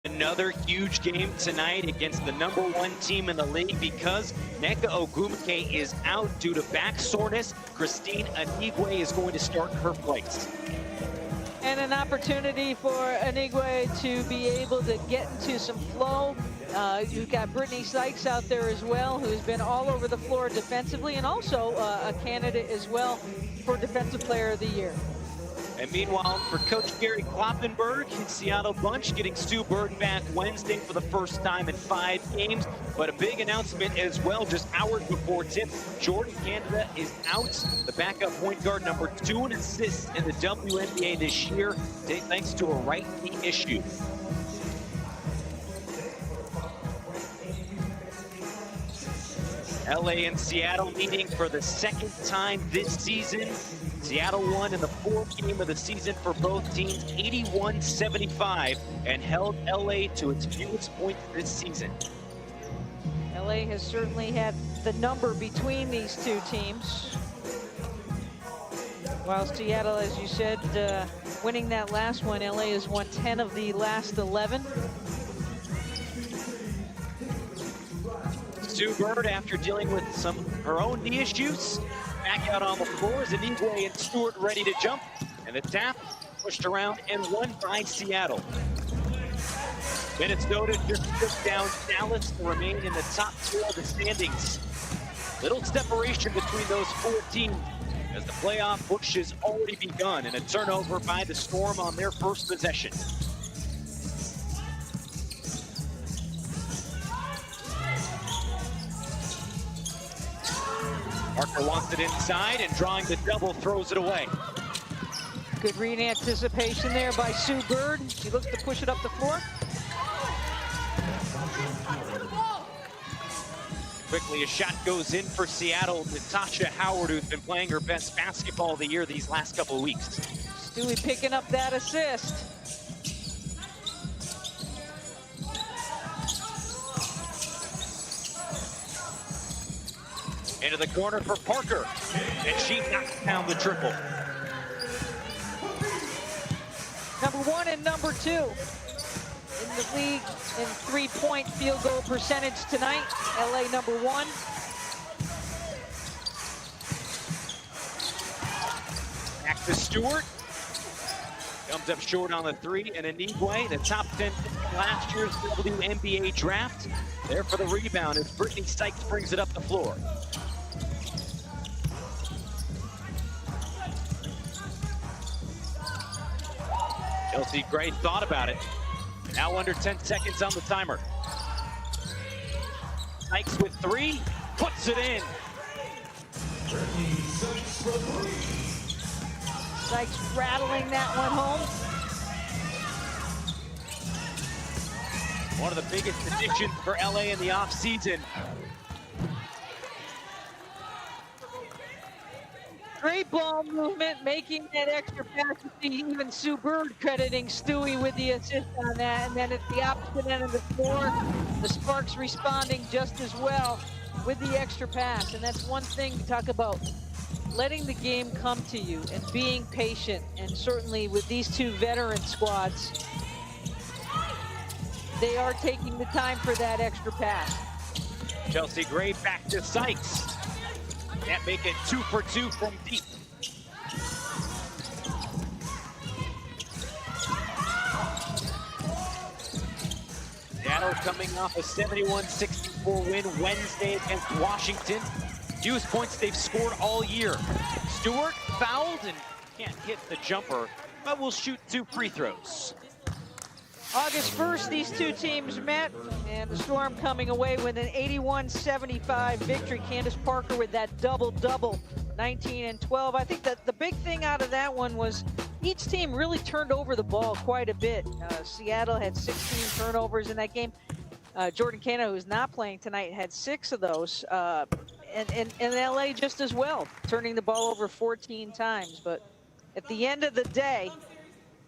Another huge game tonight against the #1 team in the league because Nneka Ogwumike is out due to back soreness. Christine Anigwe is going to start her place. And an opportunity for Anigwe to be able to get into some flow. You've got Brittany Sykes out there as well, who's been all over the floor defensively, and also a candidate as well for Defensive Player of the Year. And meanwhile, for Coach Gary Kloppenberg, Seattle Bunch getting Stu Bird back Wednesday for the first time in 5 games. But a big announcement as well, just hours before tip. Jordan Canada is out, the backup point guard, number 2 in assists in the WNBA this year, thanks to a right knee issue. LA and Seattle meeting for the 2nd time this season. Seattle won in the 4th game of the season for both teams, 81-75, and held LA to its fewest points this season. LA has certainly had the number between these two teams. While Seattle, as you said, winning that last one, LA has won 10 of the last 11. Stu Bird, after dealing with some of her own knee issues, back out on the floor as Anigwe and Stewart ready to jump. And the tap pushed around and won by Seattle. Minnesota just took down Dallas to remain in the top 2 of the standings. Little separation between those 4 teams as the playoff push has already begun, and a turnover by the Storm on their first possession. Parker wants it inside, and drawing the double, throws it away. Good read anticipation there by Sue Bird. She looks to push it up the floor. Quickly, a shot goes in for Seattle. Natasha Howard, who's been playing her best basketball of the year these last couple of weeks. Stewie picking up that assist. Into the corner for Parker, and she knocks down the triple. #1 and #2 in the league in 3-point field goal percentage tonight. LA #1. Back to Stewart. Comes up short on the 3, and Anigwe, the top 10 last year's WNBA draft. There for the rebound as Brittany Sykes brings it up the floor. Chelsea Gray thought about it. Now under 10 seconds on the timer. Sykes with 3, puts it in. Sykes rattling that one home. One of the biggest additions for LA in the offseason. Great ball movement, making that extra pass. Even Sue Bird crediting Stewie with the assist on that. And then at the opposite end of the floor, the Sparks responding just as well with the extra pass. And that's one thing to talk about, letting the game come to you and being patient. And certainly with these 2 veteran squads, they are taking the time for that extra pass. Chelsea Gray back to Sykes. Can't make it 2 for 2 from deep. Seattle coming off a 71-64 win Wednesday against Washington. Fewest points they've scored all year. Stewart fouled and can't hit the jumper, but will shoot 2 free throws. August 1st, these 2 teams met, and the Storm coming away with an 81-75 victory. Candace Parker with that double-double, 19 and 12. I think that the big thing out of that one was each team really turned over the ball quite a bit. Seattle had 16 turnovers in that game. Jordan Canada, who's not playing tonight, had 6 of those. And LA just as well, turning the ball over 14 times. But at the end of the day,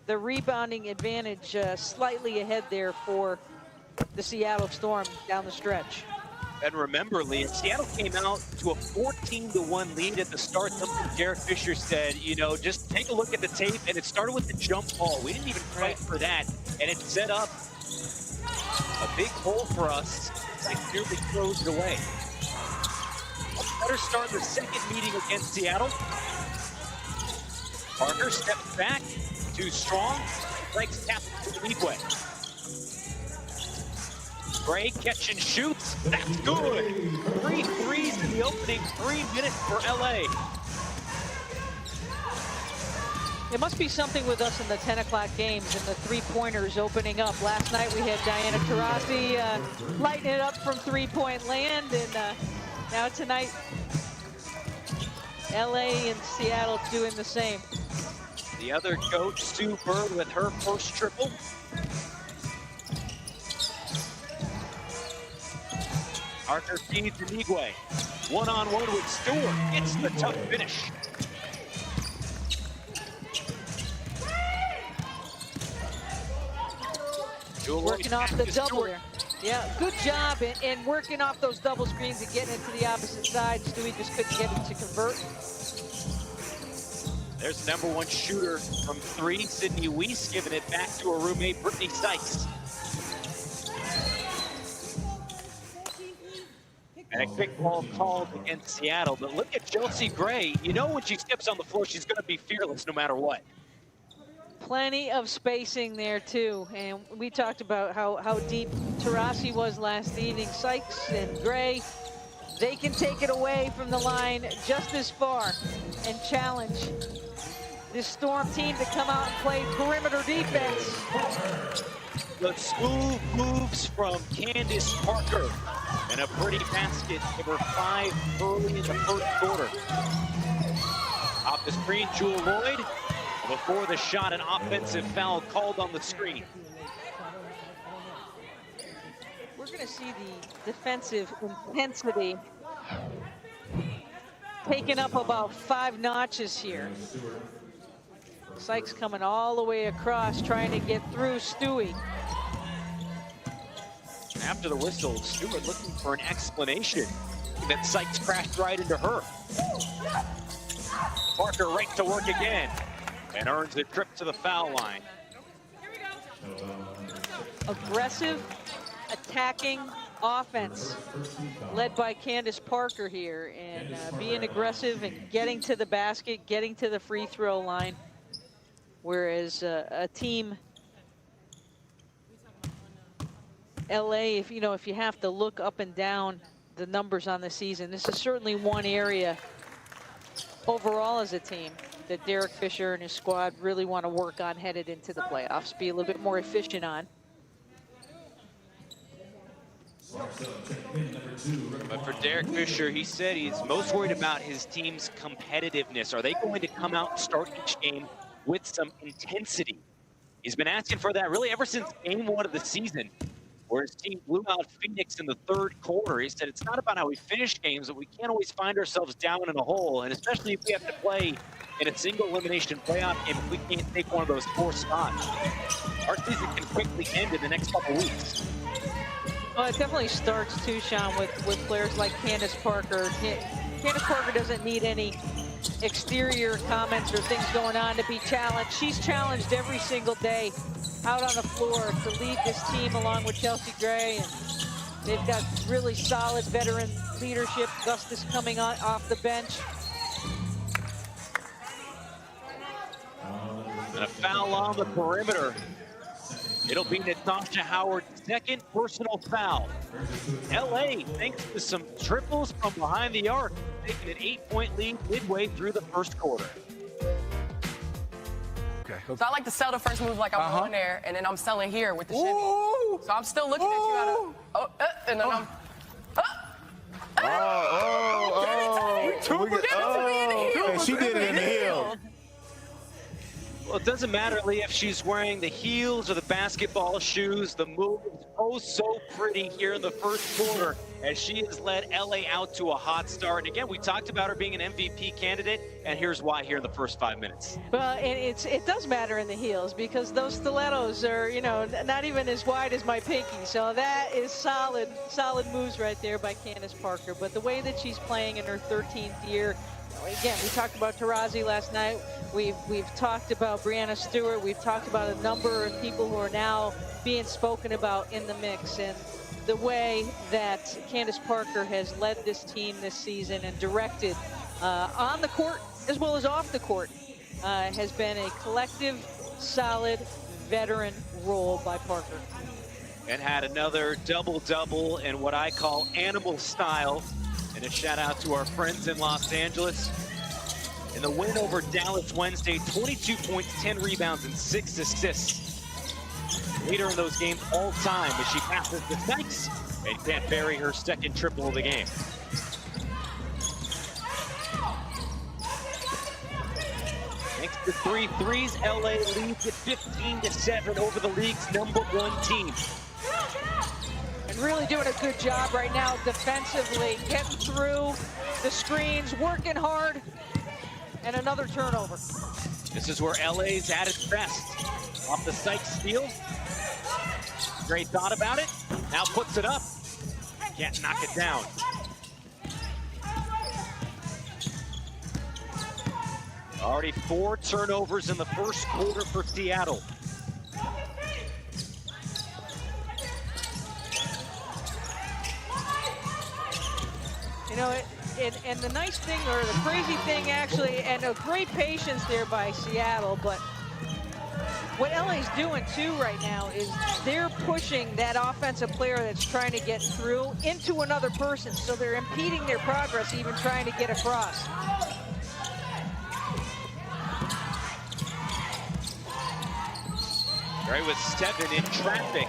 the rebounding advantage slightly ahead there for the Seattle Storm down the stretch. And remember, Lee, Seattle came out to a 14-1 lead at the start. Something Derek Fisher said, you know, just take a look at the tape, and it started with the jump ball. We didn't even fight for that, and it set up A big hole for us. Like nearly closed away. Better start the second meeting against Seattle. Parker steps back. Too strong. Breaks tap to the lead way. Gray catch and shoots. That's good. 3 threes in the opening 3 minutes for LA. It must be something with us in the 10 o'clock games and the three-pointers opening up. Last night we had Diana Taurasi lighting it up from three-point land, and now tonight LA and Seattle doing the same. The other coach, Sue Bird, with her first triple. Parker feeds Inigwe. One-on-one with Stewart. It's the tough finish. Working off the double there. Yeah, good job in working off those double screens and getting it to the opposite side. Stewie just couldn't get it to convert. There's the #1 shooter from 3, Sydney Weiss, giving it back to her roommate, Brittany Sykes. And a quick ball called against Seattle. But look at Chelsea Gray. You know when she steps on the floor, she's going to be fearless no matter what. Plenty of spacing there, too. And we talked about how deep Taurasi was last evening. Sykes and Gray, they can take it away from the line just as far and challenge this Storm team to come out and play perimeter defense. The smooth moves from Candace Parker. And a pretty basket, number 5 early in the first quarter. Off the screen, Jewel Lloyd. Before the shot, an offensive foul called on the screen. We're going to see the defensive intensity taken up about 5 notches here. Sykes coming all the way across, trying to get through Stewie. After the whistle, Stewart looking for an explanation. Then Sykes crashed right into her. Parker right to work again and earns a trip to the foul line. Aggressive, attacking offense led by Candace Parker here, and being aggressive and getting to the basket, getting to the free throw line. Whereas a team, LA, if you have to look up and down the numbers on the season, this is certainly one area overall as a team that Derek Fisher and his squad really want to work on headed into the playoffs, be a little bit more efficient on. But for Derek Fisher, he said he's most worried about his team's competitiveness. Are they going to come out and start each game with some intensity? He's been asking for that really ever since game 1 of the season, where his team blew out Phoenix in the 3rd quarter. He said it's not about how we finish games, but we can't always find ourselves down in a hole, and especially if we have to play in a single elimination playoff game, if we can't take one of those 4 spots. Our season can quickly end in the next couple weeks. Well, it definitely starts too, Sean, with players like Candace Parker. Candace Parker doesn't need any exterior comments or things going on to be challenged. She's challenged every single day out on the floor to lead this team along with Chelsea Gray, and they've got really solid veteran leadership. Gustus coming off the bench. And a foul on the perimeter. It'll be Natasha Howard's 2nd personal foul. LA, thanks to some triples from behind the arc, taking an 8-point lead midway through the first quarter. Okay. So I like to sell the first move like I'm going there, and then I'm selling here with the shimmy. So I'm still looking at you out of, and then I'm, And she did it in the heel. Well, it doesn't matter, Lee, if she's wearing the heels or the basketball shoes. The move is oh so pretty here in the first quarter as she has led LA out to a hot start. And again, we talked about her being an MVP candidate, and here's why here in the first 5 minutes. Well, it does matter in the heels because those stilettos are, not even as wide as my pinky. So that is solid moves right there by Candace Parker. But the way that she's playing in her 13th year, again, we talked about Taurasi last night. We've talked about Breanna Stewart. We've talked about a number of people who are now being spoken about in the mix, and the way that Candace Parker has led this team this season and directed on the court as well as off the court has been a collective, solid, veteran role by Parker. And had another double-double in what I call animal style. And a shout out to our friends in Los Angeles. In the win over Dallas Wednesday, 22 points, 10 rebounds, and 6 assists. Leader in those games all time as she passes to Sykes and can't bury her second triple of the game. Thanks to 3 threes, LA leads at 15-7 over the league's #1 team. And really doing a good job right now defensively, getting through the screens, working hard, and another turnover. This is where LA's at its best. Off the Sykes steal. Great thought about it. Now puts it up. Can't knock it down. Already 4 turnovers in the first quarter for Seattle. You know, and the nice thing, or the crazy thing actually, and a great patience there by Seattle, but what LA's doing too right now is they're pushing that offensive player that's trying to get through into another person, so they're impeding their progress even trying to get across. Gray with 7 in traffic,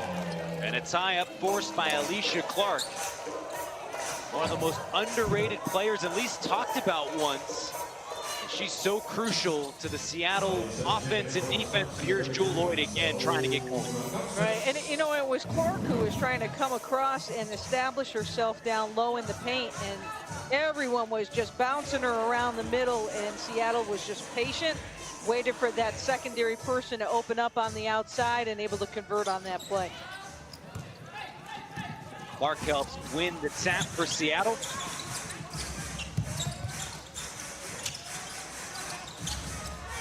and a tie-up forced by Alicia Clark. One of the most underrated players, at least talked about once. And she's so crucial to the Seattle offense and defense. Here's Jewel Lloyd again trying to get going. Right, and you know, it was Clark who was trying to come across and establish herself down low in the paint, and everyone was just bouncing her around the middle, and Seattle was just patient, waited for that secondary person to open up on the outside and able to convert on that play. Clark helps win the tap for Seattle.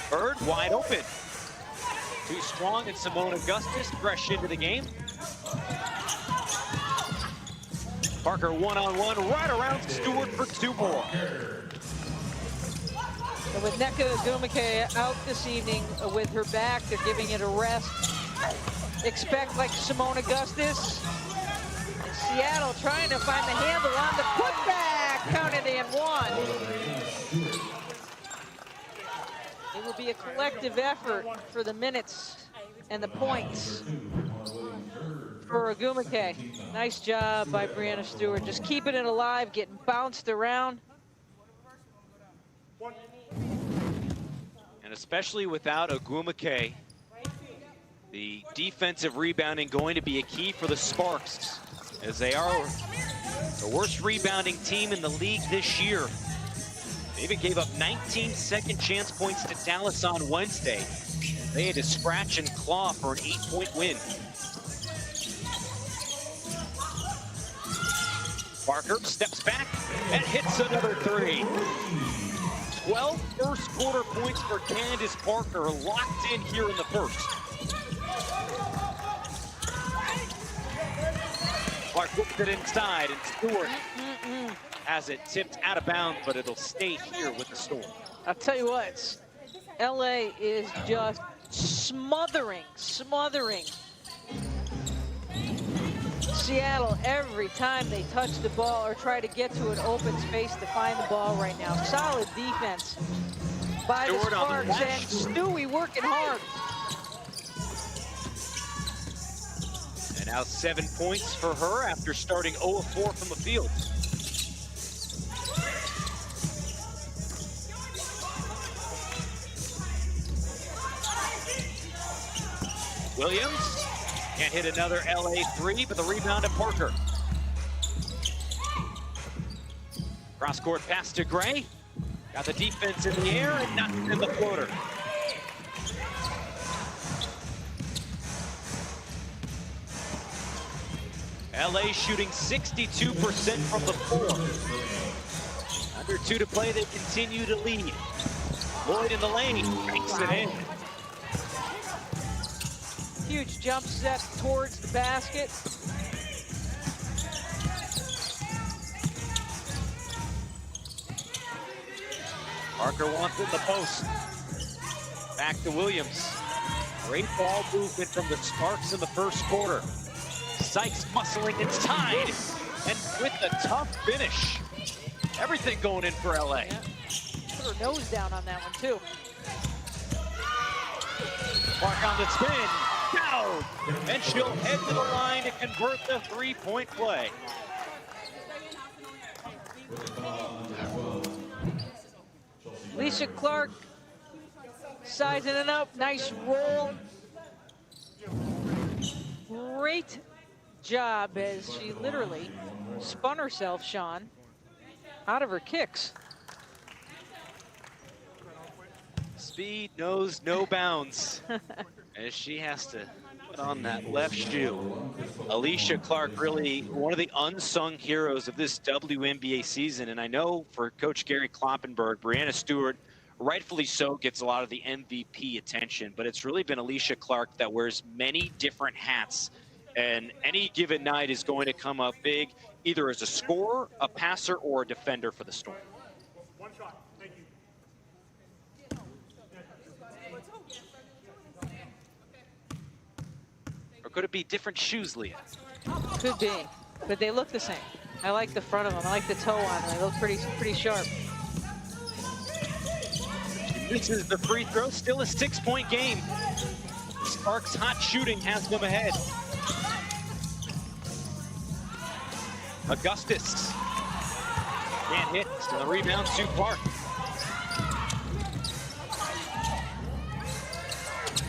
Bird wide open. Too strong, and Simone Augustus fresh into the game. Parker one-on-one right around Stewart for 2 more. And with Nneka Ogwumike out this evening with her back, they're giving it a rest. Expect like Simone Augustus. And Seattle trying to find the handle on the putback. Counted in 1. It will be a collective effort for the minutes and the points for Ogwumike. Nice job by Breanna Stewart, just keeping it alive, getting bounced around. And especially without Ogwumike, the defensive rebounding going to be a key for the Sparks, as they are the worst rebounding team in the league this year. They even gave up 19 second chance points to Dallas on Wednesday. They had to scratch and claw for an 8-point win. Parker steps back and hits another 3. 12 first quarter points for Candace Parker, locked in here in the first. Clark whips it inside, and Stewart has it tipped out of bounds, but it'll stay here with the Storm. I'll tell you what, LA is just smothering Seattle every time they touch the ball or try to get to an open space to find the ball right now. Solid defense by the Sparks, and Stewie working hard. And now 7 points for her after starting 0 of 4 from the field. Williams can't hit another LA 3, but the rebound to Parker. Cross-court pass to Gray. Got the defense in the air and knocked in the floater. LA shooting 62% from the floor. Under 2 to play, they continue to lead. Lloyd in the lane, banks it in. huge jump set towards the basket. Parker wants in the post. Back to Williams. Great ball movement from the Sparks in the first quarter. Sykes muscling inside, and with a tough finish. Everything going in for LA. Yeah. Put her nose down on that one too. Park on the spin, down, and she'll head to the line to convert the three-point play. Alicia Clark sizing it up, nice roll. Great job as she literally spun herself, Sean, out of her kicks. Speed knows no bounds as she has to put on that left shoe. Alicia Clark, really one of the unsung heroes of this WNBA season. And I know for Coach Gary Kloppenberg, Brianna Stewart, rightfully so, gets a lot of the MVP attention, but it's really been Alicia Clark that wears many different hats. And any given night is going to come up big, either as a scorer, a passer, or a defender for the Storm. One shot. Thank you. Or could it be different shoes, Leah? Could be, but they look the same. I like the front of them. I like the toe on them. They look pretty sharp. Misses the free throw, still a 6-point game. Sparks' hot shooting has them ahead. Augustus can't hit, so the rebound to Clark.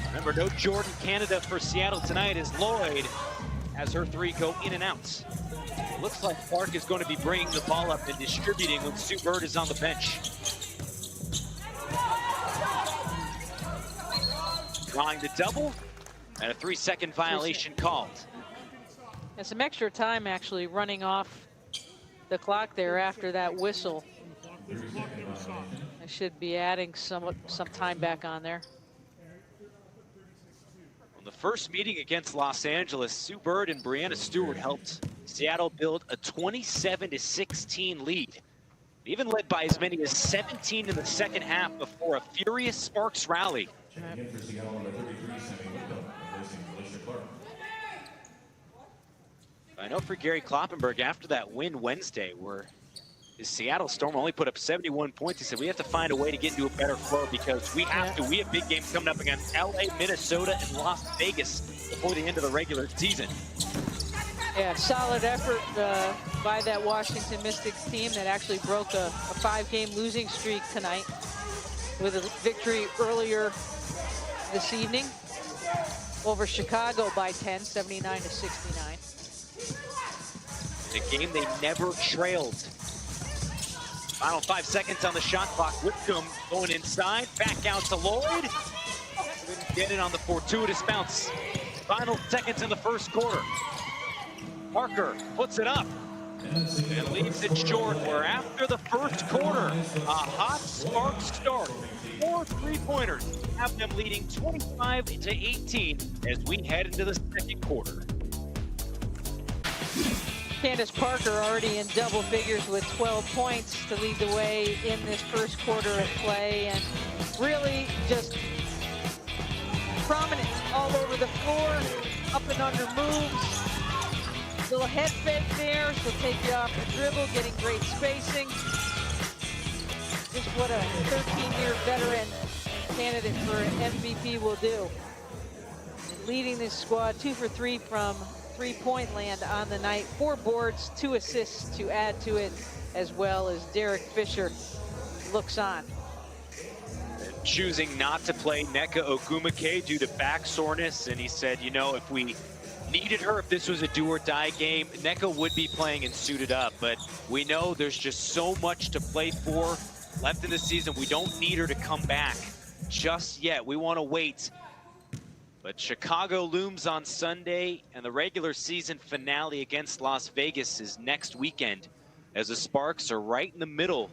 Remember, no Jordan Canada for Seattle tonight as Lloyd has her three go in and out. It looks like Clark is going to be bringing the ball up and distributing when Sue Bird is on the bench. Drawing the double, and a 3-second violation called. And some extra time actually running off the clock there after that whistle. I should be adding some time back on there. On the first meeting against Los Angeles, Sue Bird and Brianna Stewart helped Seattle build a 27-16 lead. Even led by as many as 17 in the second half before a furious Sparks rally. I know for Gary Kloppenberg, after that win Wednesday, where his Seattle Storm only put up 71 points, he said, we have to find a way to get into a better flow because we have to. We have big games coming up against LA, Minnesota, and Las Vegas before the end of the regular season. Yeah, solid effort by that Washington Mystics team that actually broke a 5-game losing streak tonight with a victory earlier this evening over Chicago by 10, 79-69. A game they never trailed. Final 5 seconds on the shot clock. Whitcomb going inside, back out to Lloyd. Couldn't get it on the fortuitous bounce. Final seconds in the first quarter. Parker puts it up and leaves it short, where after the first quarter, a hot Sparks start. 4 3-pointers have them leading 25-18 as we head into the second quarter. Candace Parker already in double figures with 12 points to lead the way in this first quarter of play, and really just prominent all over the floor, up and under moves. Little head fake there, she'll take you off the dribble, getting great spacing. Just what a 13-year veteran candidate for MVP will do. Leading this squad 2 for 3 from three-point land on the night. 4 boards, 2 assists to add to it, as well as Derek Fisher looks on. Choosing not to play Nneka Ogwumike due to back soreness, and he said, you know, if we needed her, if this was a do-or-die game, Nneka would be playing and suited up, but we know there's just so much to play for left in the season. We don't need her to come back just yet. We want to wait. But Chicago looms on Sunday, and the regular season finale against Las Vegas is next weekend, as the Sparks are right in the middle,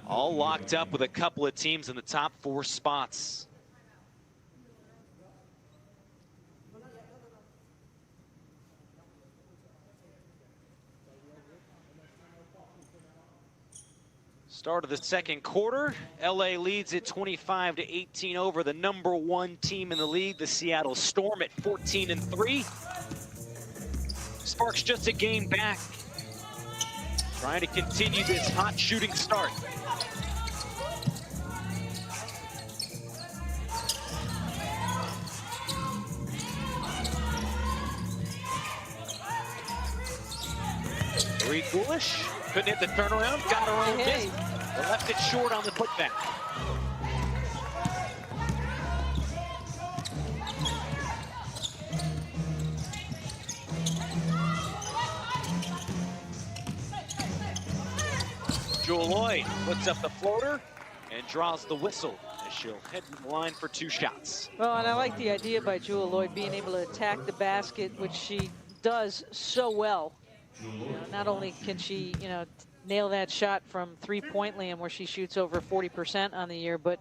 all locked up with a couple of teams in the top 4 spots. Start of the second quarter, LA leads it 25-18 over the #1 team in the league, the Seattle Storm, at 14-3. Sparks just a game back, trying to continue this hot shooting start. Marie Coolish couldn't hit the turnaround, got her own miss, but left it short on the putback. Jewel Lloyd puts up the floater and draws the whistle as she'll head to the line for 2 shots. Well, and I like the idea by Jewel Lloyd being able to attack the basket, which she does so well. You know, not only can she, nail that shot from 3-point land where she shoots over 40% on the year, but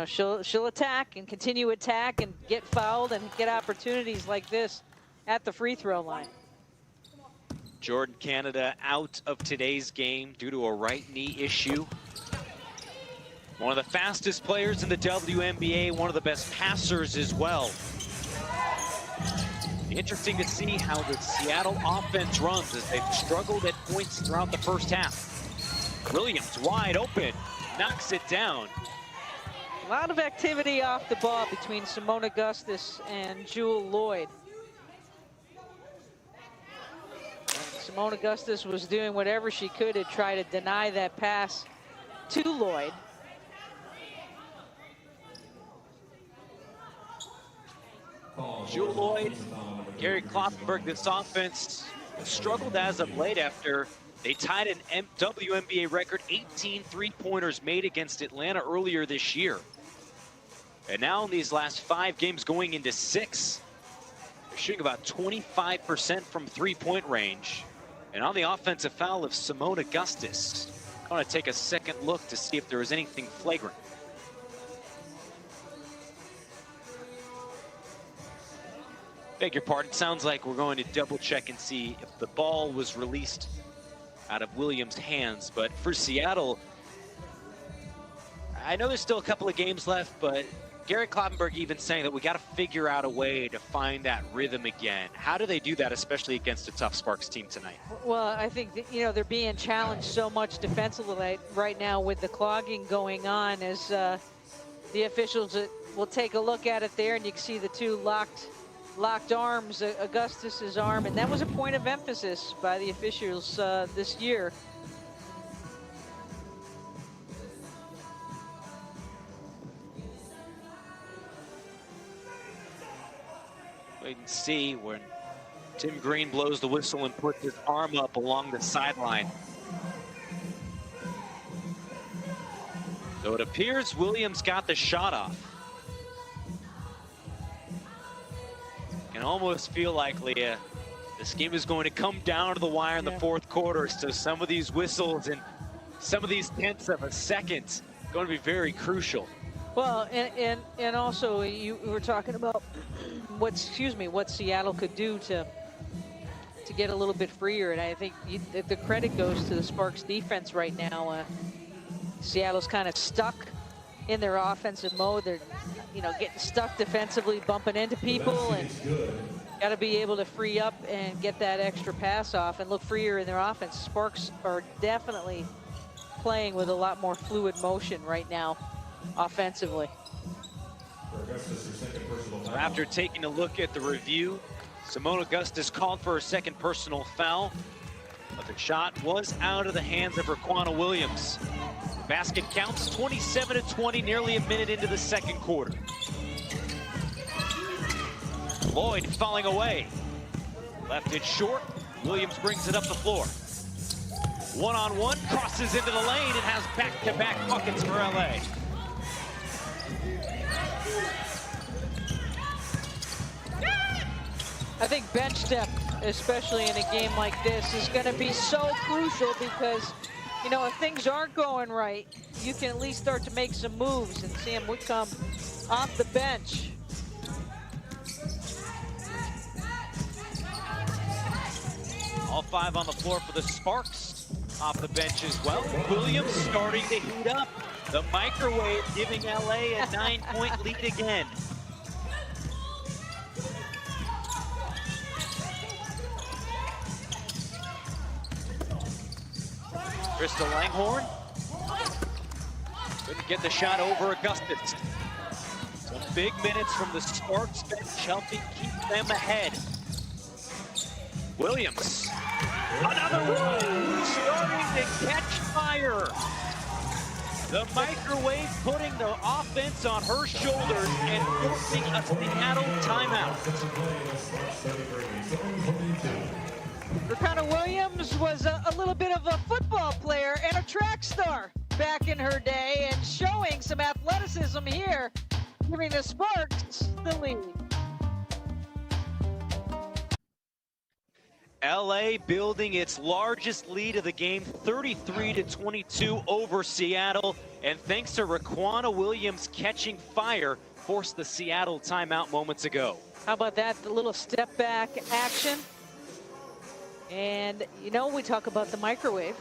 she'll attack and continue attack and get fouled and get opportunities like this at the free throw line. Jordan Canada out of today's game due to a right knee issue. One of the fastest players in the WNBA, one of the best passers as well. Interesting to see how the Seattle offense runs as they've struggled at points throughout the first half. Williams wide open, knocks it down. A lot of activity off the ball between Simone Augustus and Jewel Lloyd. Simone Augustus was doing whatever she could to try to deny that pass to Lloyd. Jewel Lloyd, Gary Kloppenberg, this offense struggled as of late after they tied an WNBA record 18 3-pointers made against Atlanta earlier this year. And now in these last 5 games going into 6, they're shooting about 25% from 3-point range. And on the offensive foul of Simone Augustus, I want to take a second look to see if there was anything flagrant. Beg your pardon, sounds like we're going to double check and see if the ball was released out of Williams' hands. But for Seattle, I know there's still a couple of games left, but Gary Kloppenberg even saying that we got to figure out a way to find that rhythm again. How do they do that, especially against a tough Sparks team tonight? Well, I think that, they're being challenged so much defensively right now with the clogging going on, as the officials will take a look at it there, and you can see the 2 locked arms, Augustus's arm, and that was a point of emphasis by the officials this year. Wait and see when Tim Green blows the whistle and puts his arm up along the sideline. So it appears Williams got the shot off. Can almost feel like, Leah, this game is going to come down to the wire in the 4th quarter. So some of these whistles and some of these tenths of a second going to be very crucial. Well, and also you were talking about what Seattle could do to get a little bit freer, and I think the credit goes to the Sparks defense right now. Seattle's kind of stuck in their offensive mode. They're getting stuck defensively, bumping into people, and got to be able to free up and get that extra pass off and look freer in their offense. Sparks are definitely playing with a lot more fluid motion right now offensively. After taking a look at the review, Simone Augustus called for her 2nd personal foul, but the shot was out of the hands of Raquana Williams. The basket counts 27-20, nearly a minute into the 2nd quarter. Lloyd falling away. Left it short. Williams brings it up the floor. 1-on-1, crosses into the lane and has back-to-back buckets for LA. I think bench depth, especially in a game like this, is going to be so crucial because, if things aren't going right, you can at least start to make some moves, and Sam would come off the bench. All 5 on the floor for the Sparks. off the bench as well. Williams starting to heat up. The microwave giving LA a 9-point lead again. Crystal Langhorne couldn't get the shot over Augustus. Some big minutes from the Sparks bench helping keep them ahead. Williams, another one, starting to catch fire. The microwave putting the offense on her shoulders and forcing a Seattle timeout. Raquana Williams was a little bit of a football player and a track star back in her day, and showing some athleticism here, giving the Sparks the lead. LA building its largest lead of the game, 33-22 over Seattle. And thanks to Raquana Williams catching fire, forced the Seattle timeout moments ago. How about that, the little step back action? And, you know, we talk about the microwave.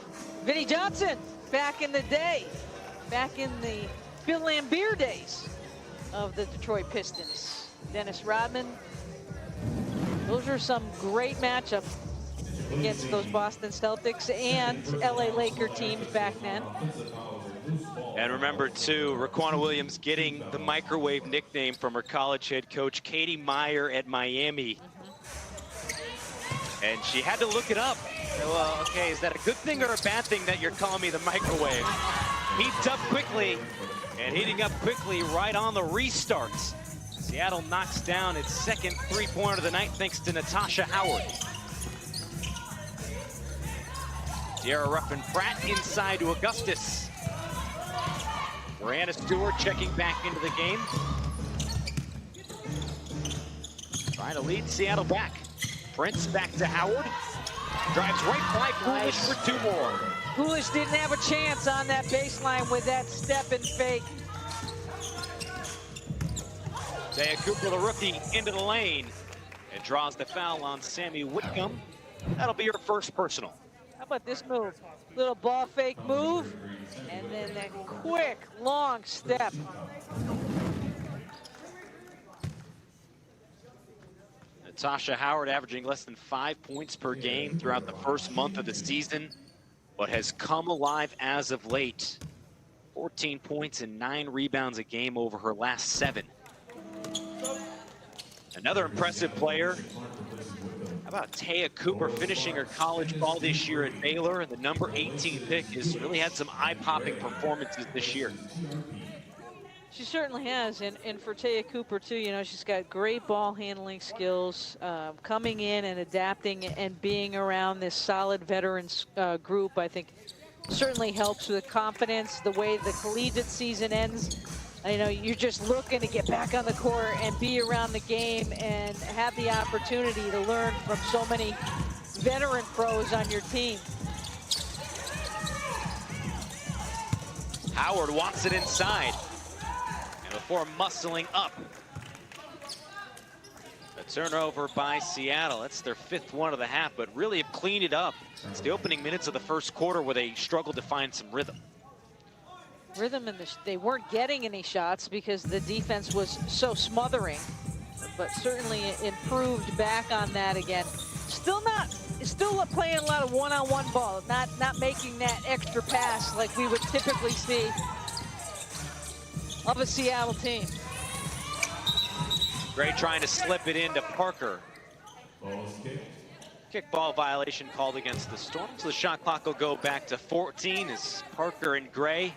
Vinnie Johnson, back in the day, back in the Bill Laimbeer days of the Detroit Pistons. Dennis Rodman. Those are some great matchups against those Boston Celtics and LA Laker teams back then. And remember, too, Raquana Williams getting the microwave nickname from her college head coach, Katie Meyer at Miami. And she had to look it up. Well, okay, is that a good thing or a bad thing that you're calling me the microwave? Heats up quickly, and heating up quickly right on the restarts. Seattle knocks down its second three-pointer of the night thanks to Natasha Howard. Sierra Ruffin-Pratt inside to Augustus. Brianna Stewart checking back into the game. Trying to lead Seattle back. Prince back to Howard. Drives right by Foolish for two more. Foolish didn't have a chance on that baseline with that step and fake. Taya Cooper, the rookie, into the lane and draws the foul on Sammy Whitcomb. That'll be her first personal. How about this move? Little ball fake move, and then that quick, long step. Natasha Howard averaging less than 5 points per game throughout the first month of the season, but has come alive as of late. 14 points and 9 rebounds a game over her last 7. Another impressive player. How about Taya Cooper finishing her college ball this year at Baylor, and the number 18 pick has really had some eye-popping performances this year. She certainly has, and for Taya Cooper too, you know, she's got great ball handling skills, coming in and adapting and being around this solid veterans group, I think certainly helps with confidence. The way the collegiate season ends, you know, you're just looking to get back on the court and be around the game and have the opportunity to learn from so many veteran pros on your team. Howard wants it inside. And before muscling up. A turnover by Seattle. That's their 5th one of the half, but really have cleaned it up. It's the opening minutes of the first quarter where they struggled to find some rhythm. Rhythm, and they weren't getting any shots because the defense was so smothering, but certainly improved back on that again. Still playing a lot of one-on-one ball, not making that extra pass like we would typically see of a Seattle team. Gray trying to slip it into Parker. Kickball violation called against the Storm, so the shot clock will go back to 14 as Parker and Gray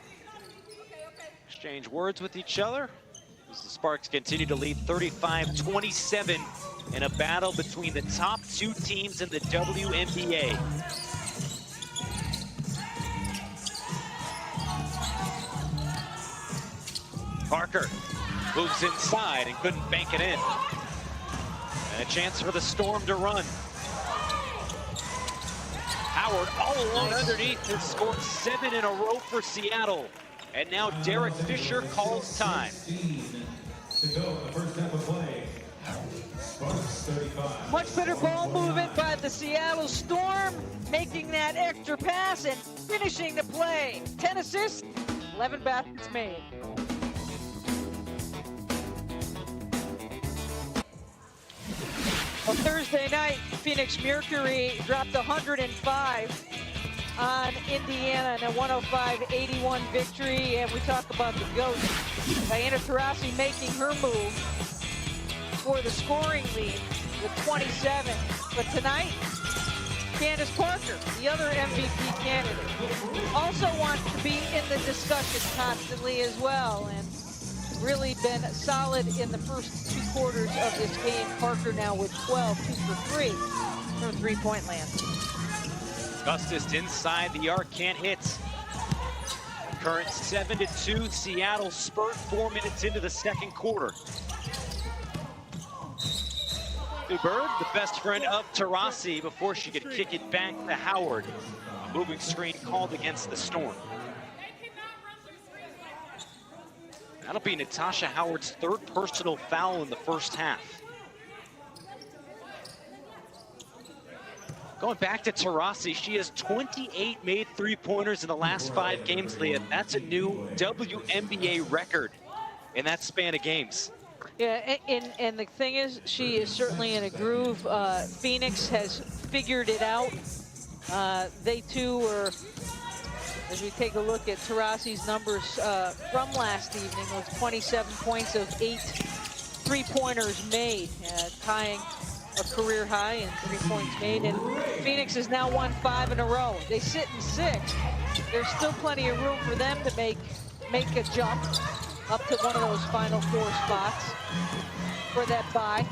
exchange words with each other as the Sparks continue to lead 35-27 in a battle between the top 2 teams in the WNBA. Parker moves inside and couldn't bank it in. And a chance for the Storm to run. Howard all alone underneath has scored 7 in a row for Seattle. And now Derek Fisher calls time. Much better ball movement by the Seattle Storm, making that extra pass and finishing the play. 10 assists, 11 baskets made. On Thursday night, Phoenix Mercury dropped 105 on Indiana in a 105-81 victory. And we talk about the GOAT, Diana Taurasi making her move for the scoring lead with 27. But tonight, Candace Parker, the other MVP candidate, also wants to be in the discussion constantly as well, and really been solid in the first 2 quarters of this game. Parker now with 12, 2 for 3 from three-point land. Augustus inside the arc, can't hit. Current 7-2 Seattle spurt 4 minutes into the second quarter. Bird, the best friend of Taurasi, before she could kick it back to Howard. A moving screen called against the Storm. That'll be Natasha Howard's 3rd personal foul in the first half. Going back to Taurasi, she has 28 made three-pointers in the last 5 games, Leah. That's a new WNBA record in that span of games. Yeah, and the thing is, she is certainly in a groove. Phoenix has figured it out. They too were, as we take a look at Taurasi's numbers from last evening, was 27 points of 8 three-pointers made, tying a career high in 3 points made. And Phoenix has now won 5 in a row. They sit in 6th. There's still plenty of room for them to make a jump up to one of those final 4 spots for that bye.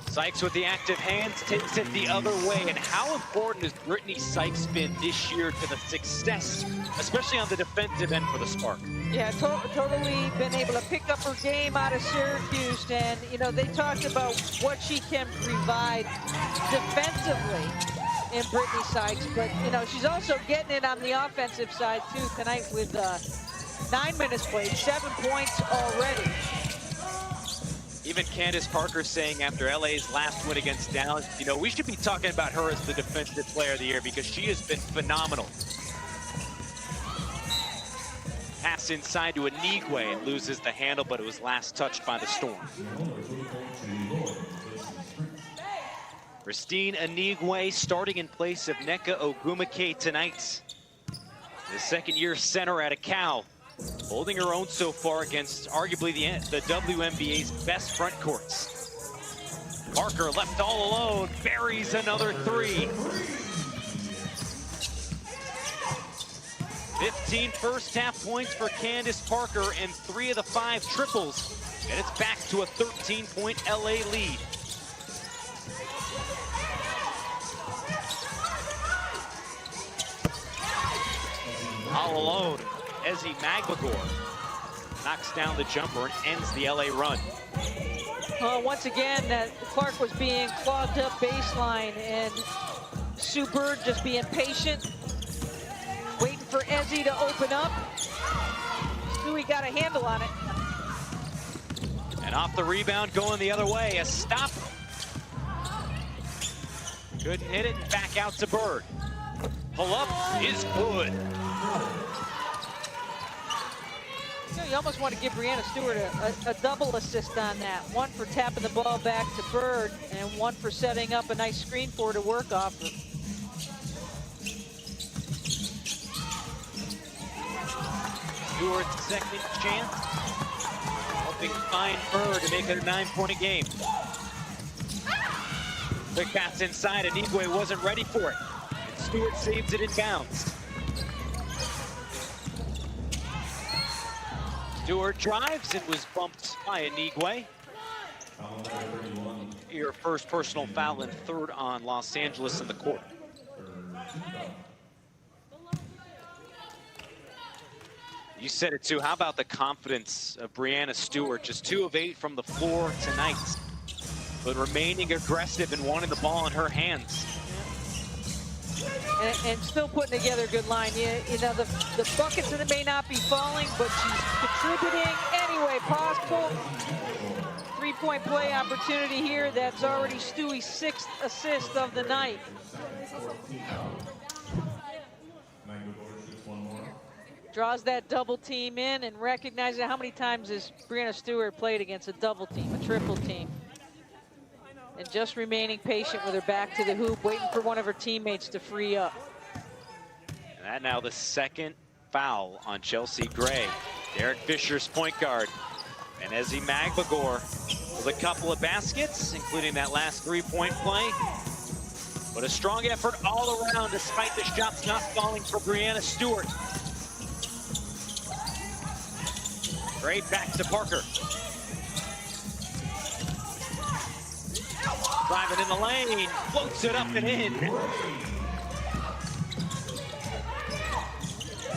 Sykes with the active hands takes it the other way. And how important has Brittany Sykes been this year to the success, especially on the defensive end for the Spark? Yeah, totally been able to pick up her game out of Syracuse. And, you know, they talked about what she can provide defensively in Brittany Sykes. But, you know, she's also getting it on the offensive side, too, tonight with 9 minutes played, 7 points already. Even Candace Parker saying after LA's last win against Dallas, you know, we should be talking about her as the defensive player of the year because she has been phenomenal. Pass inside to Anigwe and loses the handle, but it was last touched by the Storm. Christine Anigwe starting in place of Nneka Ogwumike tonight. The second-year center out of Cal, holding her own so far against arguably the WNBA's best front courts. Parker left all alone, buries another 3. 15 first half points for Candace Parker and 3 of the 5 triples. And it's back to a 13-point LA lead. All alone, Ezzy Maglagor knocks down the jumper and ends the LA run. Once again, Clark was being clogged up baseline, and Sue Bird just being patient, waiting for Ezzy to open up. Suey got a handle on it. And off the rebound, going the other way, a stop. Couldn't hit it, back out to Bird. Pull up is good. You almost want to give Breanna Stewart a double assist on that. One for tapping the ball back to Bird, and one for setting up a nice screen for her to work off of. Stewart's second chance, helping find Bird to make it a 9-point game. Quick pass inside, and Anigwe wasn't ready for it. And Stewart saves it in bounds. Stewart drives and was bumped by Anigwe. Your first personal foul and 3rd on Los Angeles in the court. You said it too. How about the confidence of Breanna Stewart? Just 2 of 8 from the floor tonight, but remaining aggressive and wanting the ball in her hands. And still putting together a good line. You know, the buckets may not be falling, but she's contributing any way possible. three-point play opportunity here. That's already Stewie's 6th assist of the night. Draws that double team in and recognizes how many times has Brianna Stewart played against a double team, a triple team. And just remaining patient with her back to the hoop, waiting for one of her teammates to free up. And that now the second foul on Chelsea Gray. Derek Fisher's point guard. And Ezzy Magbagor with a couple of baskets, including that last three-point play. But a strong effort all around, despite the shots not falling for Brianna Stewart. Gray back to Parker. Driving in the lane, floats it up and in.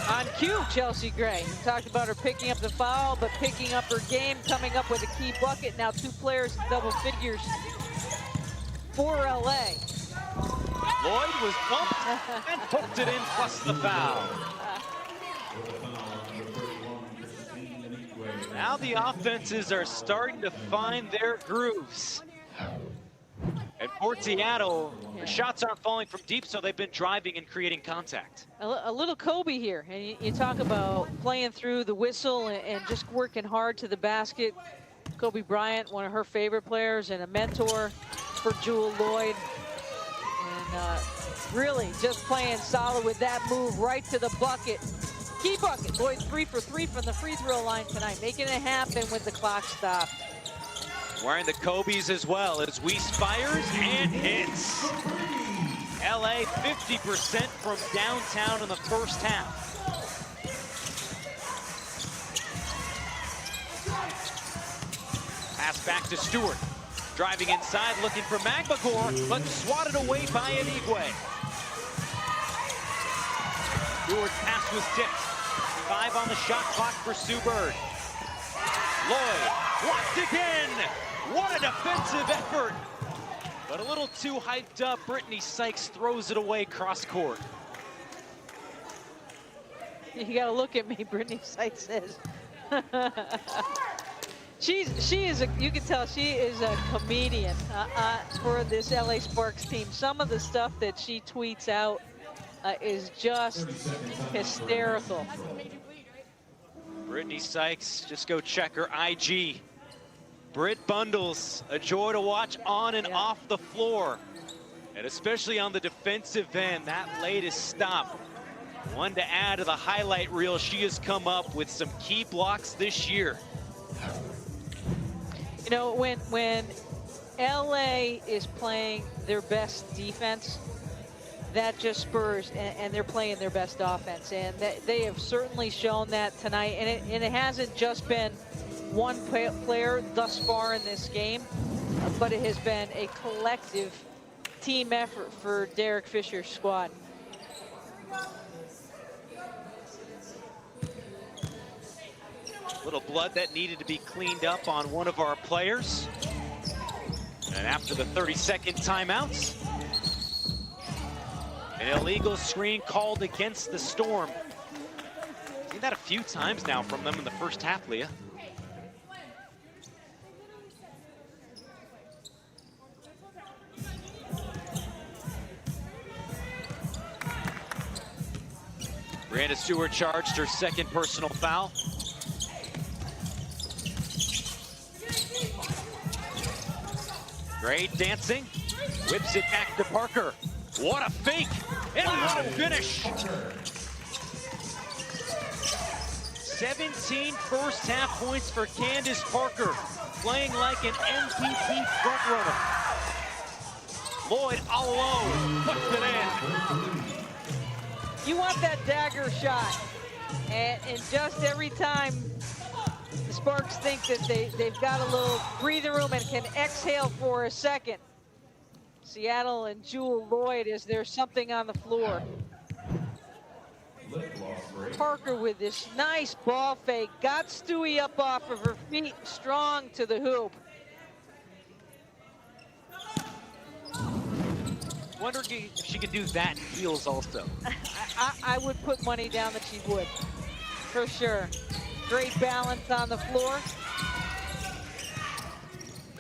On cue, Chelsea Gray. We talked about her picking up the foul, but picking up her game, coming up with a key bucket. Now 2 players in double figures for LA. Lloyd was bumped and poked it in, plus the foul. Now the offenses are starting to find their grooves. And for Seattle, the shots aren't falling from deep, so they've been driving and creating contact. A little Kobe here, and you talk about playing through the whistle and just working hard to the basket. Kobe Bryant, one of her favorite players and a mentor for Jewel Lloyd. And really just playing solid with that move right to the bucket. Key bucket. Lloyd 3 for 3 from the free throw line tonight, making it happen with the clock stopped. Wearing the Kobe's as well as Weiss fires and hits. LA 50% from downtown in the first half. Pass back to Stewart. Driving inside, looking for Magbagor, but swatted away by Anigwe. Stewart's pass was tipped. 5 on the shot clock for Sue Bird. Lloyd blocked again. What a defensive effort. But a little too hyped up. Brittany Sykes throws it away cross court. You got to look at me, Brittany Sykes says. she is a, you can tell she is a comedian for this LA Sparks team. Some of the stuff that she tweets out is just hysterical. Brittany Sykes, just go check her IG. Britt Bundles, a joy to watch on and off the floor. And especially on the defensive end, that latest stop. One to add to the highlight reel. She has come up with some key blocks this year. You know, when LA is playing their best defense, that just spurs, and they're playing their best offense. And they have certainly shown that tonight. And it hasn't just been one player thus far in this game, but it has been a collective team effort for Derek Fisher's squad. Little blood that needed to be cleaned up on one of our players. And after the 30-second timeouts, an illegal screen called against the Storm. Seen that a few times now from them in the first half, Leah. Brianna Stewart charged her second personal foul. Great dancing, whips it back to Parker. What a fake, and what a finish. 17 first half points for Candace Parker, playing like an MVP frontrunner. Lloyd all alone, puts it in. You want that dagger shot, and just every time the Sparks think that they've got a little breathing room and can exhale for a second, Seattle and Jewel Lloyd, is there something on the floor? Parker with this nice ball fake, got Stewie up off of her feet, strong to the hoop. Wondering if she can do that in heels also. I would put money down that she would, for sure. Great balance on the floor.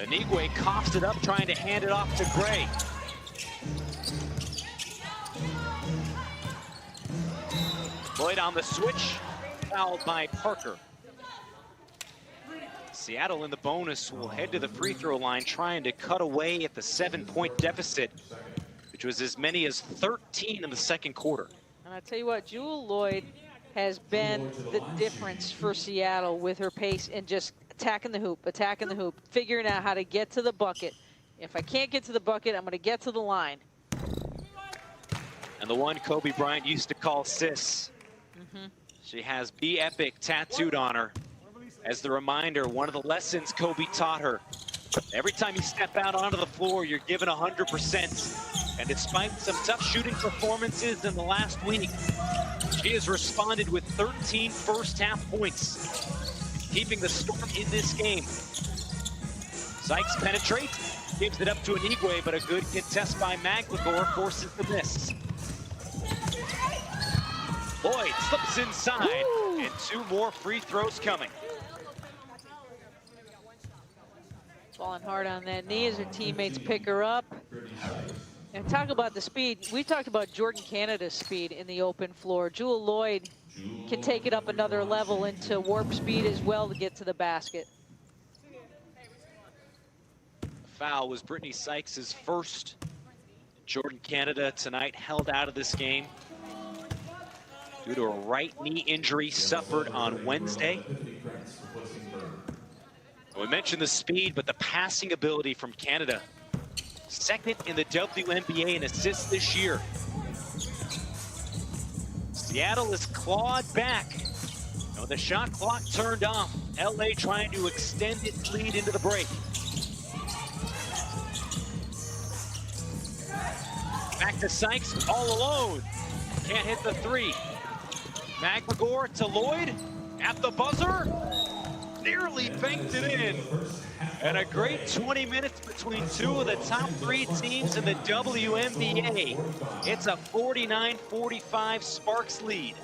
Anigwe coughs it up, trying to hand it off to Gray. Lloyd on the switch, fouled by Parker. Seattle in the bonus will head to the free throw line, trying to cut away at the 7-point deficit, which was as many as 13 in the second quarter. And I tell you what, Jewel Lloyd has been the difference for Seattle with her pace and just attacking the hoop, figuring out how to get to the bucket. If I can't get to the bucket, I'm going to get to the line. And the one Kobe Bryant used to call Sis. She has Be Epic tattooed on her as the reminder, one of the lessons Kobe taught her. Every time you step out onto the floor, you're given 100%. And despite some tough shooting performances in the last week, she has responded with 13 first-half points, keeping the Storm in this game. Sykes penetrates, gives it up to Anigwe, but a good contest by Magligor forces the miss. Lloyd slips inside, and 2 more free throws coming. Falling hard on that knee as her teammates pick her up. And talk about the speed. We talked about Jordan Canada's speed in the open floor. Jewel Lloyd can take it up another level into warp speed as well to get to the basket. Foul was Brittany Sykes' first. Jordan Canada tonight held out of this game due to a right knee injury suffered on Wednesday. We mentioned the speed, but the passing ability from Canada. Second in the WNBA in assists this year. Seattle is clawed back. With the shot clock turned off, LA trying to extend its lead into the break. Back to Sykes, all alone. Can't hit the 3. Magligor to Lloyd at the buzzer. Nearly banked it in. And a great 20 minutes between 2 of the top 3 teams in the WNBA. It's a 49-45 Sparks lead.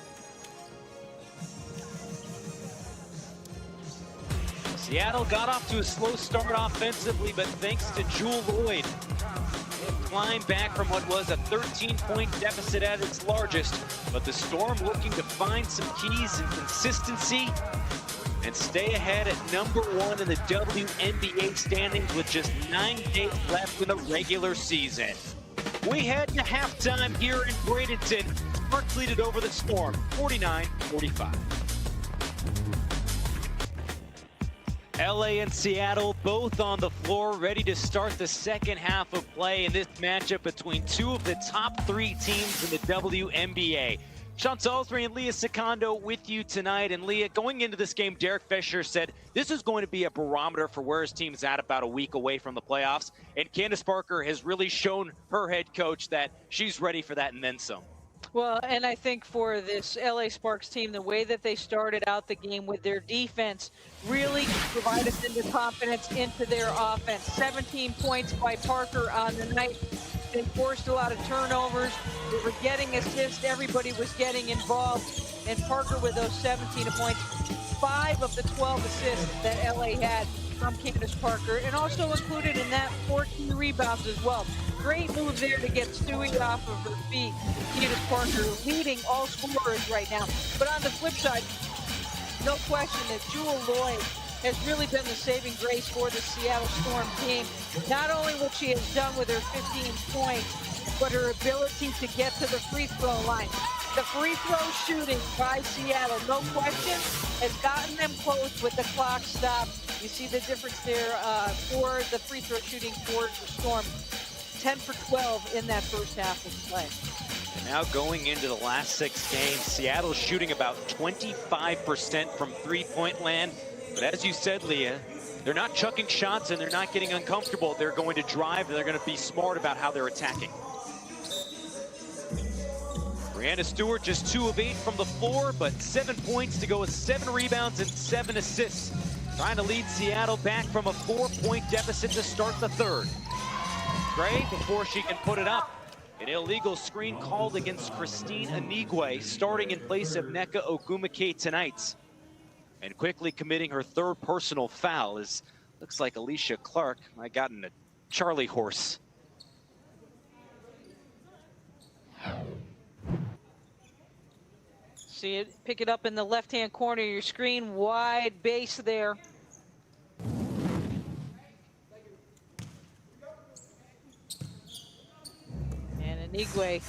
Seattle got off to a slow start offensively, but thanks to Jewel Lloyd, it climbed back from what was a 13-point deficit at its largest. But the Storm looking to find some keys and consistency and stay ahead at #1 in the WNBA standings with just 9 days left in the regular season. We head to halftime here in Bradenton. Sparks lead it over the Storm, 49-45. LA and Seattle both on the floor, ready to start the second half of play in this matchup between 2 of the top 3 teams in the WNBA. Sean Salisbury and Leah Secondo with you tonight. And Leah, going into this game, Derek Fisher said this is going to be a barometer for where his team's at about a week away from the playoffs. And Candace Parker has really shown her head coach that she's ready for that and then some. Well, and I think for this LA Sparks team, the way that they started out the game with their defense really provided them the confidence into their offense. 17 points by Parker on the night. They forced a lot of turnovers. They were getting assists. Everybody was getting involved. And Parker with those 17 points, 5 of the 12 assists that LA had from Candace Parker, and also included in that 14 rebounds as well. Great move there to get Stewie off of her feet. Candace Parker leading all scorers right now. But on the flip side, no question that Jewel Lloyd has really been the saving grace for the Seattle Storm team. Not only what she has done with her 15 points, but her ability to get to the free throw line. The free throw shooting by Seattle, no question, has gotten them close with the clock stopped. You see the difference there for the free throw shooting for the Storm. 10 for 12 in that first half of play. And now going into the last 6 games, Seattle's shooting about 25% from three-point land. But as you said, Leah, they're not chucking shots and they're not getting uncomfortable. They're going to drive and they're going to be smart about how they're attacking. Brianna Stewart just 2 of 8 from the floor, but 7 points to go with 7 rebounds and 7 assists. Trying to lead Seattle back from a 4-point deficit to start the third. Gray, before she can put it up, an illegal screen called against Christine Anigwe, starting in place of Nneka Ogwumike tonight. And quickly committing her 3rd personal foul as Looks like Alicia Clark. I got in a Charlie horse. See it, pick it up in the left-hand corner of your screen, wide base there. And Anigwe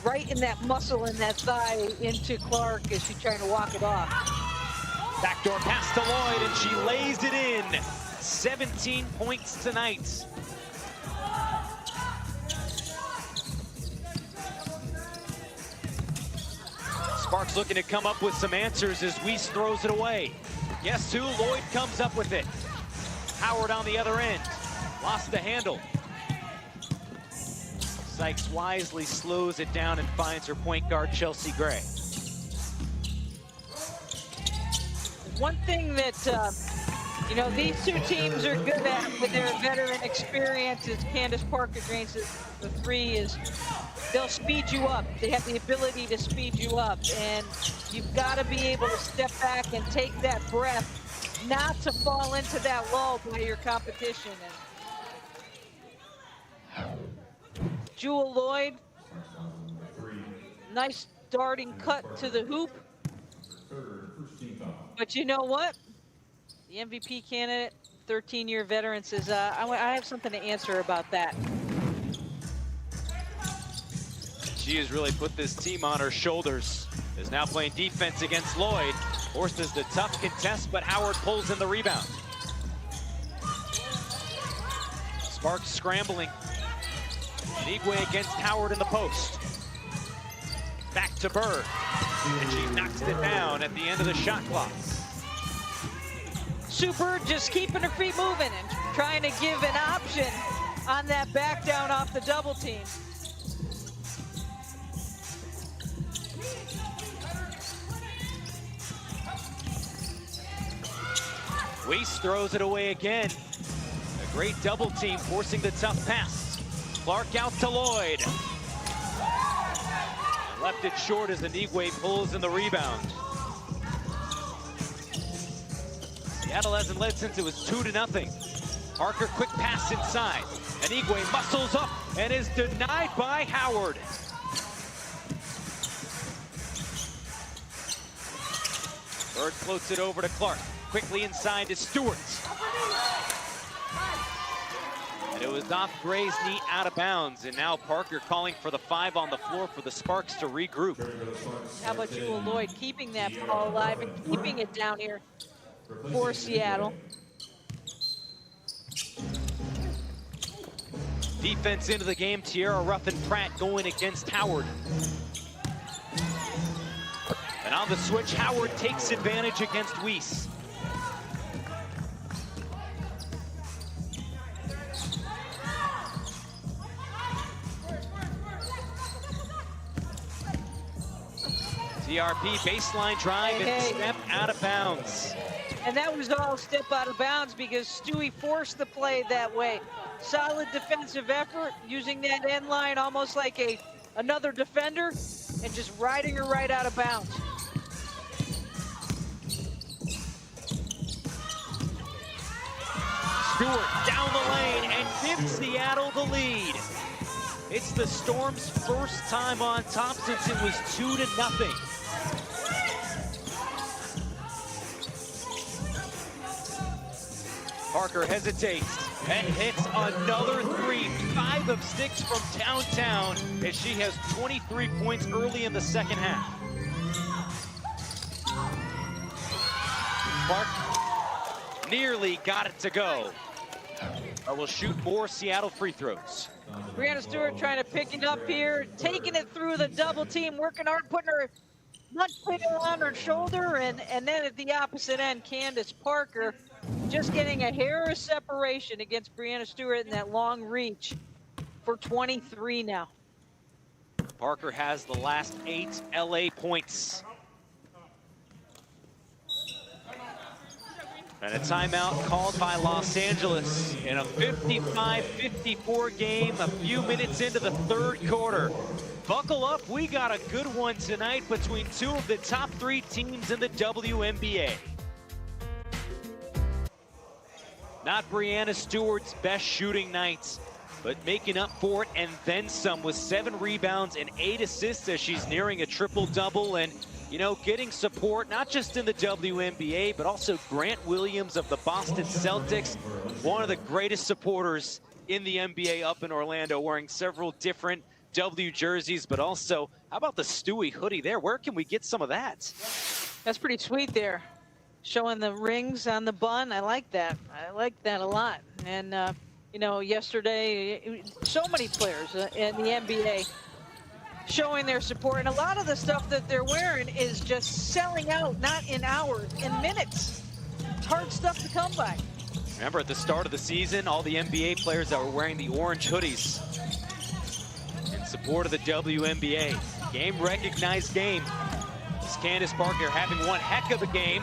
right in that muscle in that thigh into Clark as she's trying to walk it off. Backdoor pass to Lloyd, and she lays it in. 17 points tonight. Sparks looking to come up with some answers as Weiss throws it away. Guess who? Lloyd comes up with it. Howard on the other end. Lost the handle. Sykes wisely slows it down and finds her point guard, Chelsea Gray. One thing that, you know, these two teams are good at with their veteran experience, as Candace Parker drains the three, is they'll speed you up. They have the ability to speed you up, and you've got to be able to step back and take that breath, not to fall into that lull by your competition. And Jewel Lloyd, nice darting cut to the hoop. But you know what? The MVP candidate, 13-year veteran, says, I have something to answer about that. She has really put this team on her shoulders. Is now playing defense against Lloyd. Forces the tough contest, but Howard pulls in the rebound. Sparks scrambling. Anigwe against Howard in the post. Back to Bird. And she knocks it down at the end of the shot clock. Sue Bird just keeping her feet moving and trying to give an option on that back down off the double team. Weiss throws it away again. A great double team forcing the tough pass. Clark out to Lloyd. And left it short as Anigwe pulls in the rebound. Seattle hasn't led since it was 2-0. Parker, quick pass inside. Anigwe muscles up and is denied by Howard. Bird floats it over to Clark. Quickly inside to Stewart. And it was off Gray's knee, out of bounds. And now Parker calling for the 5 on the floor for the Sparks to regroup. How about Jewel Lloyd keeping that ball alive and keeping it down here for Seattle? Defense into the game. Tierra Ruffin-Pratt going against Howard. And on the switch, Howard takes advantage against Weiss. TRP baseline drive and step out of bounds. And that was all step out of bounds because Stewie forced the play that way. Solid defensive effort, using that end line almost like another defender and just riding her right out of bounds. Stewart down the lane and gives Seattle the lead. It's the Storm's first time on top since it was 2-0. Parker hesitates and hits another 3, 5 of 6 from downtown as she has 23 points early in the second half. Clark nearly got it to go. But will shoot more Seattle free throws. Brianna Stewart trying to pick it up here, taking it through the double team, working hard, putting her lunch pail on her shoulder, and then at the opposite end, Candace Parker just getting a hair of separation against Brianna Stewart in that long reach for 23 now. Parker has the last 8 LA points. And a timeout called by Los Angeles in a 55-54 game, a few minutes into the third quarter. Buckle up, we got a good one tonight between 2 of the top 3 teams in the WNBA. Not Breanna Stewart's best shooting nights, but making up for it and then some with 7 rebounds and 8 assists as she's nearing a triple-double. And, you know, getting support not just in the WNBA, but also Grant Williams of the Boston Celtics, one of the greatest supporters in the NBA up in Orlando, wearing several different W jerseys, but also, how about the Stewie hoodie there? Where can we get some of that? That's pretty sweet there. Showing the rings on the bun. I like that. I like that a lot. And, you know, yesterday, so many players in the NBA showing their support. And a lot of the stuff that they're wearing is just selling out, not in hours, in minutes. It's hard stuff to come by. Remember, at the start of the season, all the NBA players that were wearing the orange hoodies in support of the WNBA. Game recognized game. As Candace Parker having one heck of a game.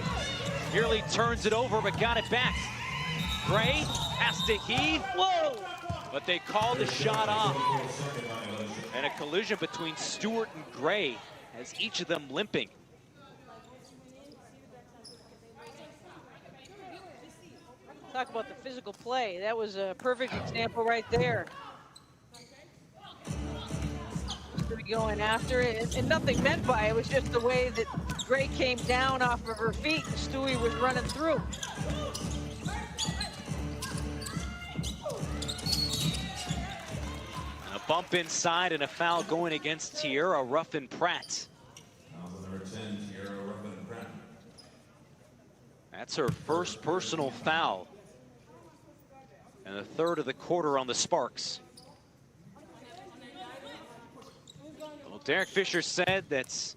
Nearly turns it over, but got it back. Gray has to heave. Whoa! But they called the shot off. And a collision between Stewart and Gray has each of them limping. Talk about the physical play. That was a perfect example right there. Going after it, and nothing meant by it. It was just the way that Gray came down off of her feet and Stewie was running through. A bump inside and a foul going against Tierra Ruffin-Pratt. That's her first personal foul. And the third of the quarter on the Sparks. Well, Derek Fisher said that's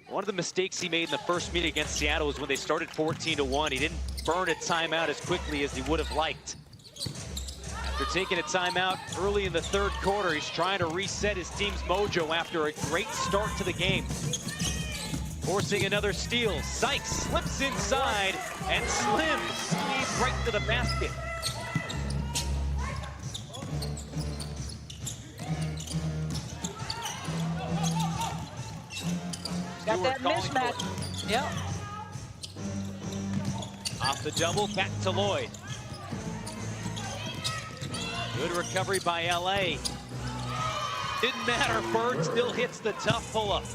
one of the mistakes he made in the first meeting against Seattle was when they started 14-1. He didn't burn a timeout as quickly as he would have liked. After taking a timeout early in the third quarter, he's trying to reset his team's mojo after a great start to the game. Forcing another steal. Sykes slips inside and slims right to the basket. Got that mismatch. Yep. Off the double, back to Lloyd. Good recovery by LA. Didn't matter, Bird still hits the tough pull-up.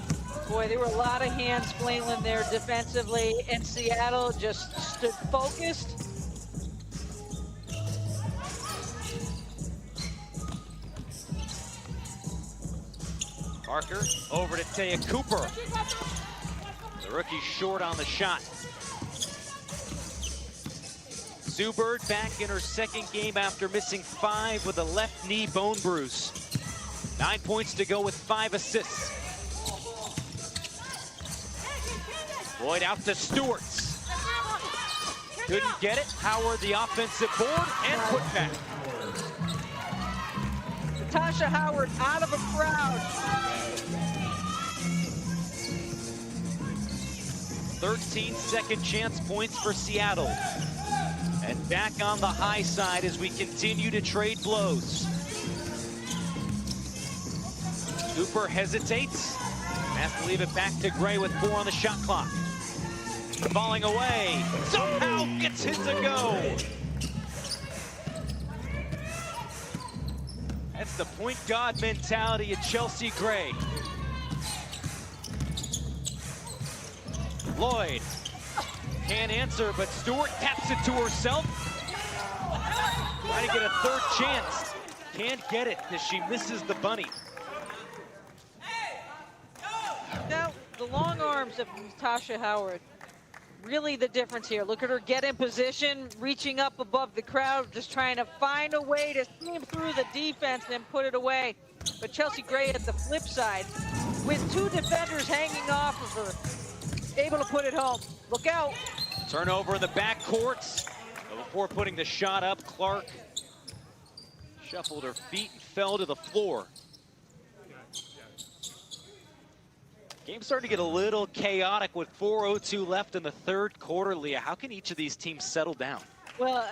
Boy, there were a lot of hands flailing there defensively, and Seattle just stood focused. Parker over to Taya Cooper. The rookie short on the shot. Sue Bird back in her second game after missing 5 with a left knee bone bruise. 9 points to go with 5 assists. Lloyd out to Stewart. Couldn't get it. Howard the offensive board and put back. Tasha Howard out of a crowd. 13 second chance points for Seattle. And back on the high side as we continue to trade blows. Cooper hesitates. Has to leave it back to Gray with 4 on the shot clock. Falling away. Somehow gets his to go. That's the point guard mentality of Chelsea Gray. Lloyd can't answer, but Stewart taps it to herself. Trying to get a third chance. Can't get it as she misses the bunny. Now, the long arms of Tasha Howard, really the difference here. Look at her get in position, reaching up above the crowd, just trying to find a way to steam through the defense and put it away. But Chelsea Gray at the flip side, with 2 defenders hanging off of her, able to put it home. Look out. Turnover in the backcourt. Before putting the shot up, Clark shuffled her feet and fell to the floor. Game starting to get a little chaotic with 4:02 left in the third quarter. Leah, how can each of these teams settle down? Well,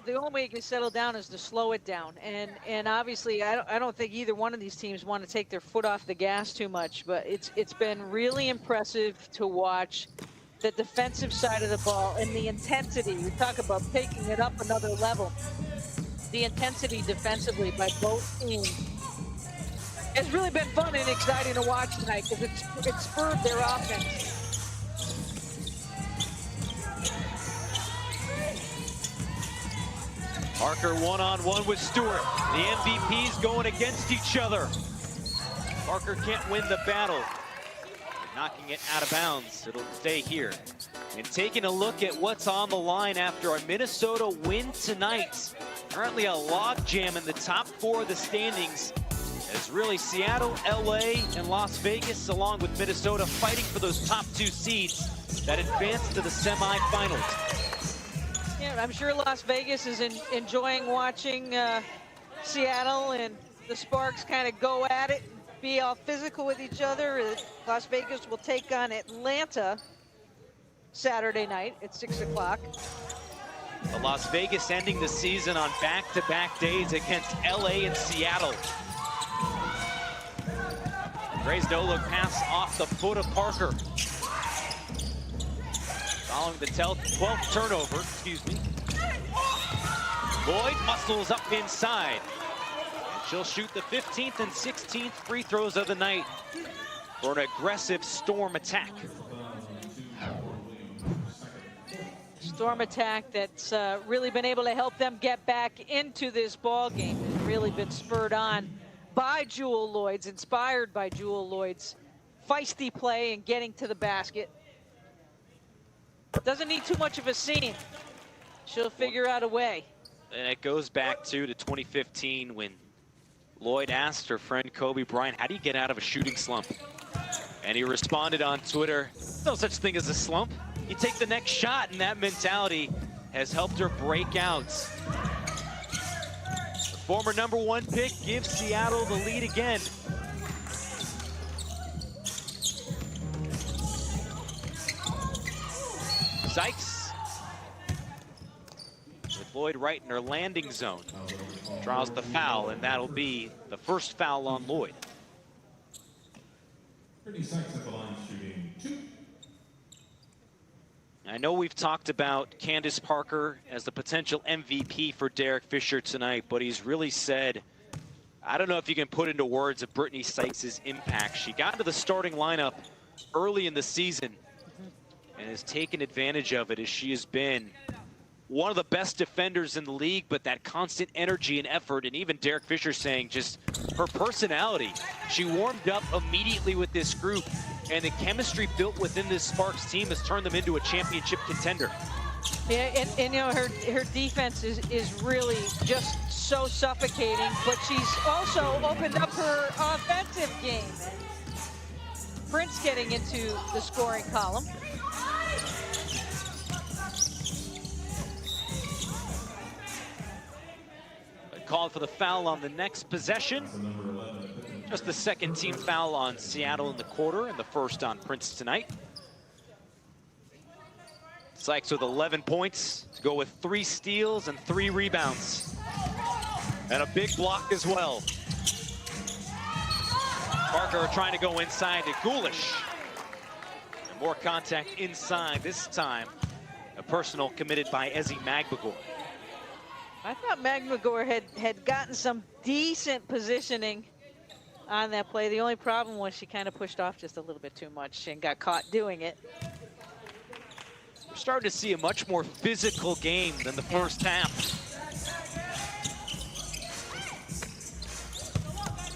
the only way you can settle down is to slow it down. And obviously, I don't think either one of these teams want to take their foot off the gas too much. But it's been really impressive to watch the defensive side of the ball and the intensity. You talk about taking it up another level. The intensity defensively by both teams has really been fun and exciting to watch tonight because it spurred their offense. Parker one-on-one with Stewart. The MVPs going against each other. Parker can't win the battle. Knocking it out of bounds. It'll stay here. And taking a look at what's on the line after a Minnesota win tonight. Currently a logjam in the top 4 of the standings. As really Seattle, LA, and Las Vegas, along with Minnesota, fighting for those top 2 seeds that advance to the semifinals. Yeah, I'm sure Las Vegas is enjoying watching Seattle and the Sparks kind of go at it, be all physical with each other. Las Vegas will take on Atlanta Saturday night at 6 o'clock. The Las Vegas ending the season on back-to-back days against LA and Seattle. Gray's no-look pass off the foot of Parker. Following the 12th turnover, Boyd muscles up inside. And she'll shoot the 15th and 16th free throws of the night for an aggressive Storm attack. Storm attack that's really been able to help them get back into this ball game. Has really been spurred on by Jewell Loyd's, inspired by Jewell Loyd's feisty play and getting to the basket. Doesn't need too much of a scene. She'll figure out a way. And it goes back to 2015 when Loyd asked her friend Kobe Bryant, how do you get out of a shooting slump? And he responded on Twitter, no such thing as a slump. You take the next shot, and that mentality has helped her break out. The former #1 pick gives Seattle the lead again. Sykes, with Loyd right in her landing zone, draws the foul, and that'll be the first foul on Loyd. Sykes at the line shooting 2. I know we've talked about Candace Parker as the potential MVP for Derek Fisher tonight, but he's really said, I don't know if you can put into words of Brittany Sykes' impact. She got into the starting lineup early in the season and has taken advantage of it as she has been one of the best defenders in the league, but that constant energy and effort, and even Derek Fisher saying just her personality. She warmed up immediately with this group, and the chemistry built within this Sparks team has turned them into a championship contender. Yeah, and you know, her defense is really just so suffocating, but she's also opened up her offensive game. Prince getting into the scoring column. Called for the foul on the next possession. Just the second team foul on Seattle in the quarter and the first on Prince tonight. Sykes with 11 points to go with 3 steals and 3 rebounds. And a big block as well. Parker trying to go inside to Gulish. And more contact inside this time. A personal committed by Ezzy Magbagor. I thought Magbagor had gotten some decent positioning on that play. The only problem was she kind of pushed off just a little bit too much and got caught doing it. We're starting to see a much more physical game than the first half.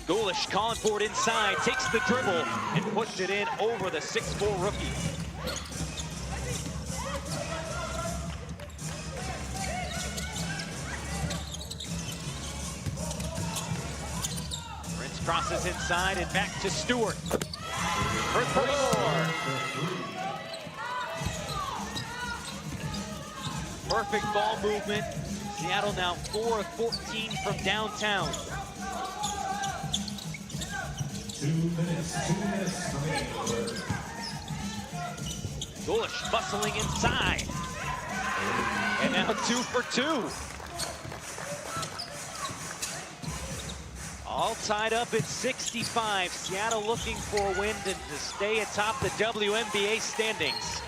Gulish calling for it inside, takes the dribble and puts it in over the 6'4" rookie. Crosses inside and back to Stewart. For 3 more. Perfect ball movement. Seattle now 4 of 14 from downtown. 2 minutes. Gulish bustling inside. And now 2 for 2. All tied up at 65. Seattle looking for a win to stay atop the WNBA standings.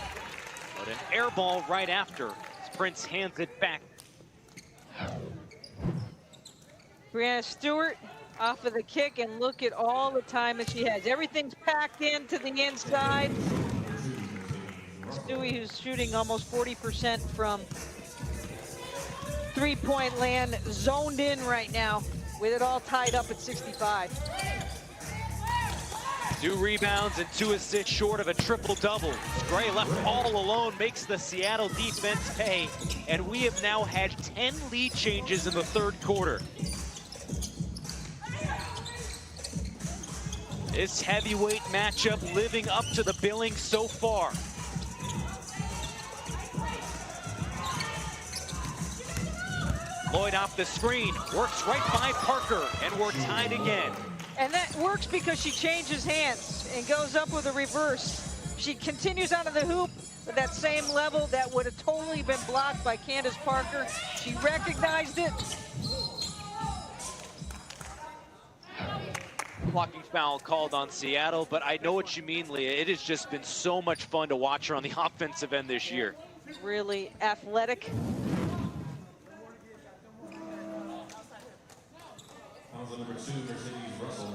But an air ball right after. Prince hands it back. Brianna Stewart off of the kick, and look at all the time that she has. Everything's packed into the inside. Stewie, who's shooting almost 40% from three-point land, zoned in right now with it all tied up at 65. 2 rebounds and 2 assists short of a triple-double. Gray left all alone, makes the Seattle defense pay, and we have now had 10 lead changes in the third quarter. This heavyweight matchup living up to the billing so far. Lloyd off the screen, works right by Parker, and we're tied again. And that works because she changes hands and goes up with a reverse. She continues out of the hoop with that same level that would have totally been blocked by Candace Parker. She recognized it. Blocking foul called on Seattle, but I know what you mean, Leah. It has just been so much fun to watch her on the offensive end this year. Really athletic.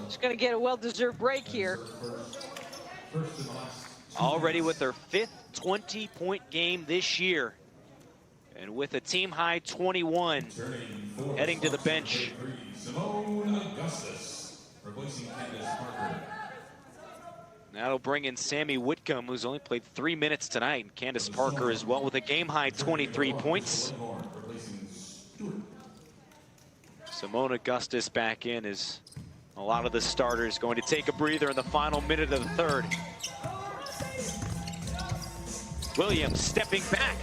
She's going to get a well-deserved break here. Already with her 5th 20-point game this year. And with a team-high 21, heading to the bench. That'll bring in Sammy Whitcomb, who's only played 3 minutes tonight. And Candace Parker as well with a game-high 23 points. Simone Augustus back in as a lot of the starters going to take a breather in the final minute of the third. Williams stepping back.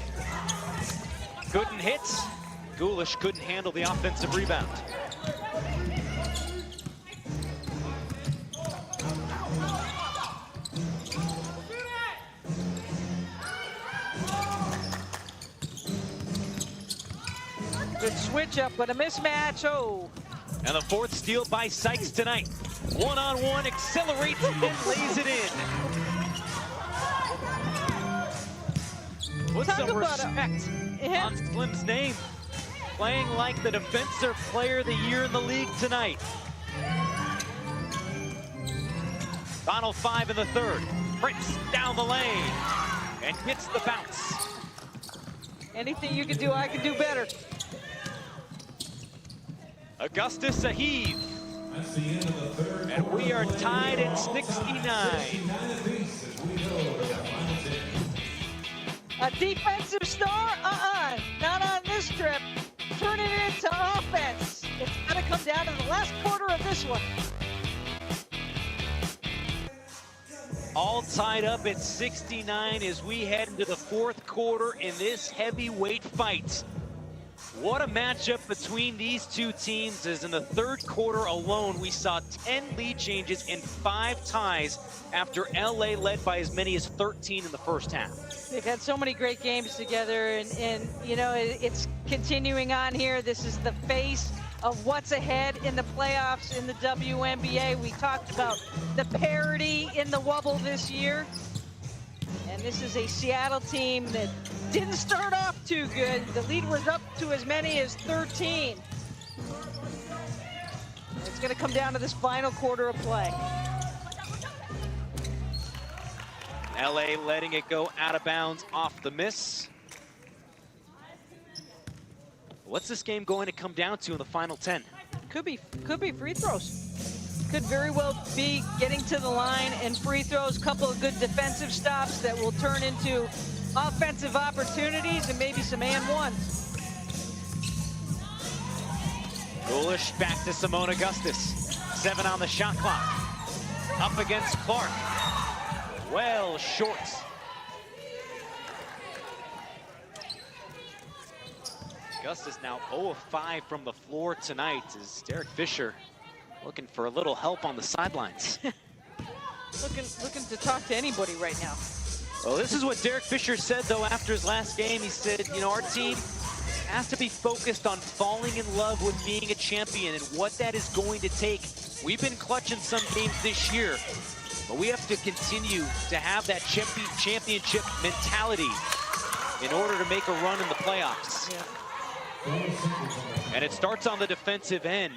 Couldn't hit. Gulish couldn't handle the offensive rebound. Good switch up, but a mismatch. Oh. And the 4th steal by Sykes tonight. One-on-one, accelerates and lays it in. Put some respect on Slim's name. Playing like the defensive player of the year in the league tonight. Final 5 in the third. Prince down the lane and gets the bounce. Anything you can do, I can do better. Augustus a heave. And we are tied at 69. A defensive star? Not on this trip. Turn it into offense. It's gonna come down to the last quarter of this one. All tied up at 69 as we head into the 4th quarter in this heavyweight fight. What a matchup between these two teams, as in the third quarter alone, we saw 10 lead changes and 5 ties after LA led by as many as 13 in the first half. They've had so many great games together, and you know, it's continuing on here. This is the face of what's ahead in the playoffs in the WNBA. We talked about the parity in the wobble this year. And this is a Seattle team that didn't start off too good. The lead was up to as many as 13. It's going to come down to this final quarter of play. LA letting it go out of bounds off the miss. What's this game going to come down to in the final 10? Could be free throws. Could very well be getting to the line and free throws, couple of good defensive stops that will turn into offensive opportunities and maybe some and ones. Gulish back to Simone Augustus. 7 on the shot clock. Up against Clark. Well short. Augustus now 0 of 5 from the floor tonight as Derek Fisher looking for a little help on the sidelines. looking to talk to anybody right now. Well, this is what Derek Fisher said, though, after his last game. He said, you know, our team has to be focused on falling in love with being a champion and what that is going to take. We've been clutching some games this year, but we have to continue to have that championship mentality in order to make a run in the playoffs. And it starts on the defensive end,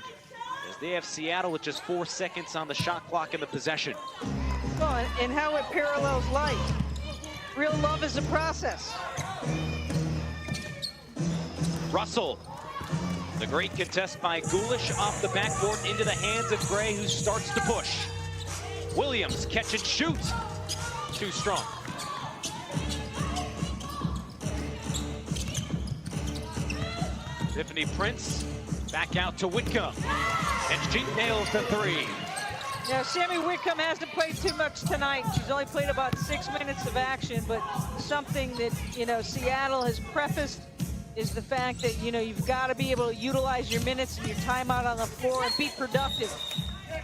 as they have Seattle with just 4 seconds on the shot clock in the possession. Well, and how it parallels life. Real love is a process. Russell, the great contest by Gulish off the backboard into the hands of Gray, who starts to push. Williams, catch and shoot. Too strong. Tiffany Prince, back out to Whitcomb. And she nails the three. Yeah, Sammy Whitcomb hasn't played too much tonight. She's only played about 6 minutes of action, but something that, you know, Seattle has prefaced is the fact that, you know, you've got to be able to utilize your minutes and your time out on the floor and be productive.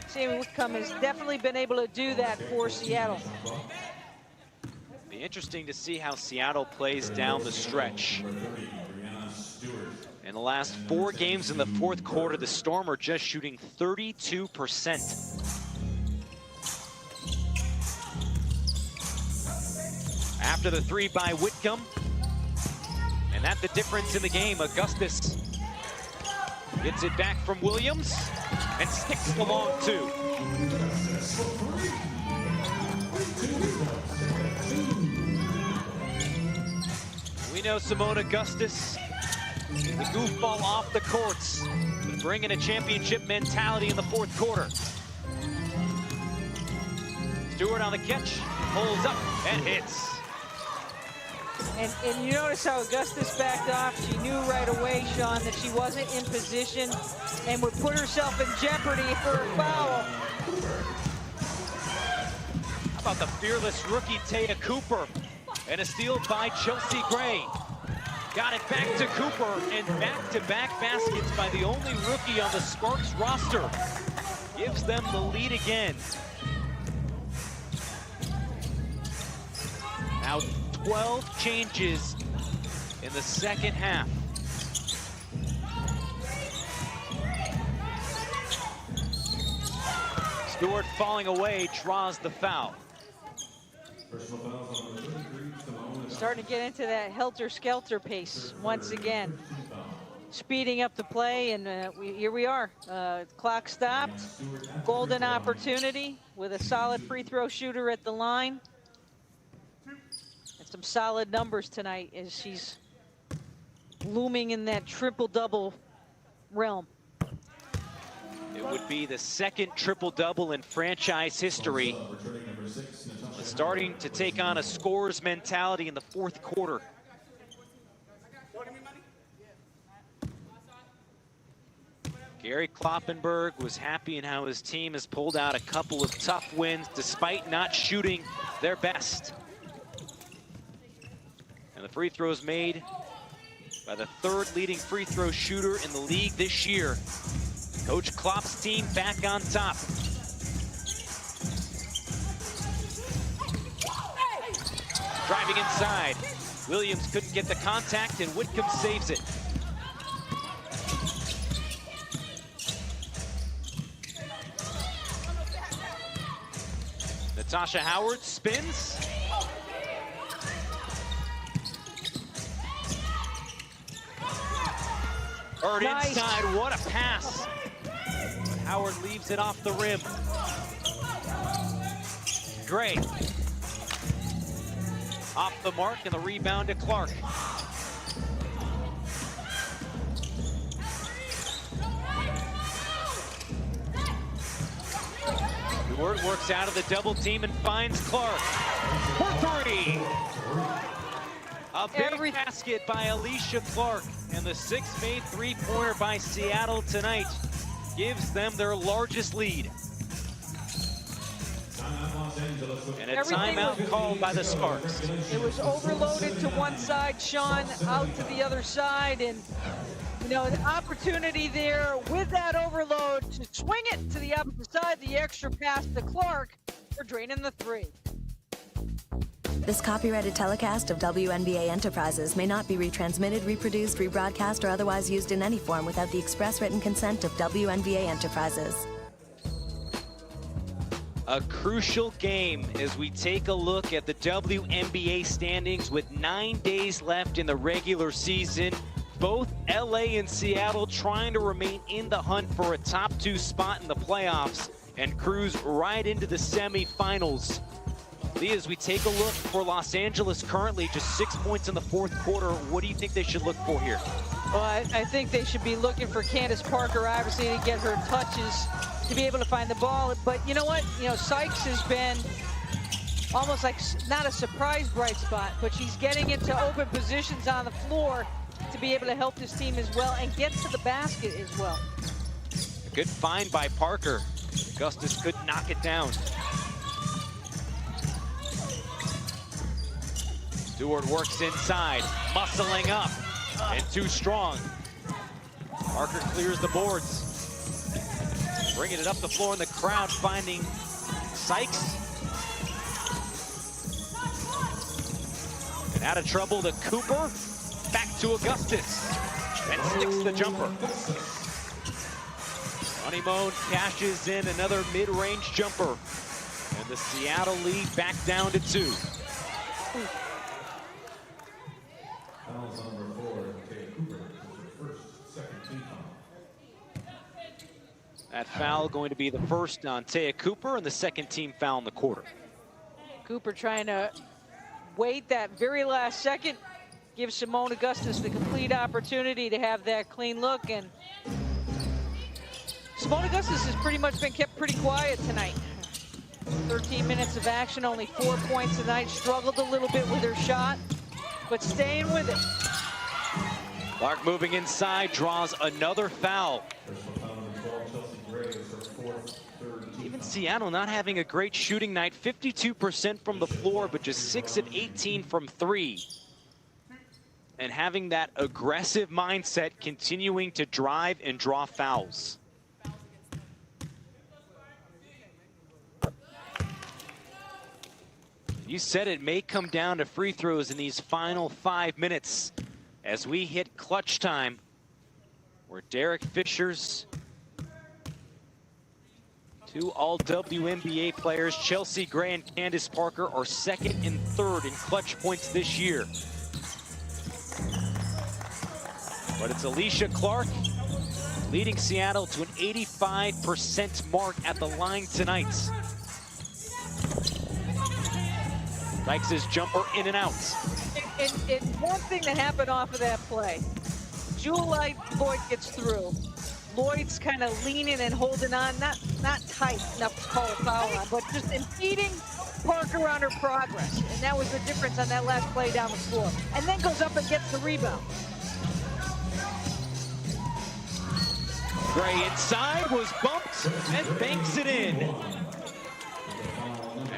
Sammy Whitcomb has definitely been able to do that for Seattle. Be interesting to see how Seattle plays down the stretch. In the last 4 games in the fourth quarter, the Storm are just shooting 32%. After the three by Whitcomb, and that's the difference in the game. Augustus gets it back from Williams and sticks the long two. We know Simone Augustus, the goofball off the courts, but bringing a championship mentality in the fourth quarter. Stewart on the catch, pulls up and hits. And you notice how Augustus backed off. She knew right away, Sean, that she wasn't in position and would put herself in jeopardy for a foul. How about the fearless rookie Taya Cooper, and a steal by Chelsea Gray. Got it back to Cooper, and back-to-back baskets by the only rookie on the Sparks roster. Gives them the lead again. Now 12 changes in the second half. Stewart falling away, draws the foul. Starting to get into that helter-skelter pace once again. Speeding up the play, and here we are. Clock stopped. Golden opportunity with a solid free throw shooter at the line. And some solid numbers tonight as she's looming in that triple-double realm. It would be the second triple-double in franchise history. Starting to take on a scorer's mentality in the fourth quarter. Gary Kloppenberg was happy in how his team has pulled out a couple of tough wins despite not shooting their best. And the free throws made by the third leading free throw shooter in the league this year. Coach Klopp's team back on top. Driving inside. Williams couldn't get the contact, and Whitcomb saves it. Natasha Howard spins. Bird Nice. Inside, what a pass. But Howard leaves it off the rim. Gray. Off the mark, and the rebound to Clark. Stewart works out of the double team and finds Clark for three. A big basket by Alicia Clark, and the sixth made three-pointer by Seattle tonight gives them their largest lead. And a timeout called by the Sparks. It was overloaded to one side, Sean, out to the other side, and you know, an opportunity there with that overload to swing it to the opposite side, the extra pass to Clark for draining the three. This copyrighted telecast of WNBA Enterprises may not be retransmitted, reproduced, rebroadcast, or otherwise used in any form without the express written consent of WNBA Enterprises. A crucial game as we take a look at the WNBA standings with 9 days left in the regular season. Both LA and Seattle trying to remain in the hunt for a top 2 spot in the playoffs and cruise right into the semifinals. Lee, as we take a look for Los Angeles, currently just 6 points in the fourth quarter, what do you think they should look for here? Well, I think they should be looking for Candace Parker, obviously, to get her touches, to be able to find the ball. But you know what? You know, Sykes has been almost like not a surprise bright spot, but she's getting into open positions on the floor to be able to help this team as well and get to the basket as well. A good find by Parker. Augustus could knock it down. Stewart works inside, muscling up, and too strong. Parker clears the boards. Bringing it up the floor in the crowd, finding Sykes. And out of trouble to Cooper. Back to Augustus. And sticks the jumper. Honeymoon cashes in another mid-range jumper. And the Seattle lead back down to 2. Fouls on number 4, Taya Cooper, her first, second team foul. That foul going to be the first on Taya Cooper and the second team foul in the quarter. Cooper trying to wait that very last second, give Simone Augustus the complete opportunity to have that clean look. And Simone Augustus has pretty much been kept pretty quiet tonight. 13 minutes of action, only 4 points tonight. Struggled a little bit with her shot, but staying with it. Clark moving inside, draws another foul. Personal foul number 12, Chelsea Gray is her fourth, third team Even foul. Seattle not having a great shooting night, 52% from the floor, but just 6 of 18 from 3. And having that aggressive mindset, continuing to drive and draw fouls. You said it may come down to free throws in these final 5 minutes as we hit clutch time, where Derek Fisher's 2 all WNBA players, Chelsea Gray and Candace Parker, are second and third in clutch points this year. But it's Alicia Clark leading Seattle to an 85% mark at the line tonight. Sykes' jumper in and out. And one thing that happened off of that play, Jewel Lloyd gets through. Lloyd's kind of leaning and holding on, not tight enough to call a foul on, but just impeding Parker on her progress. And that was the difference on that last play down the floor. And then goes up and gets the rebound. Gray inside, was bumped and banks it in.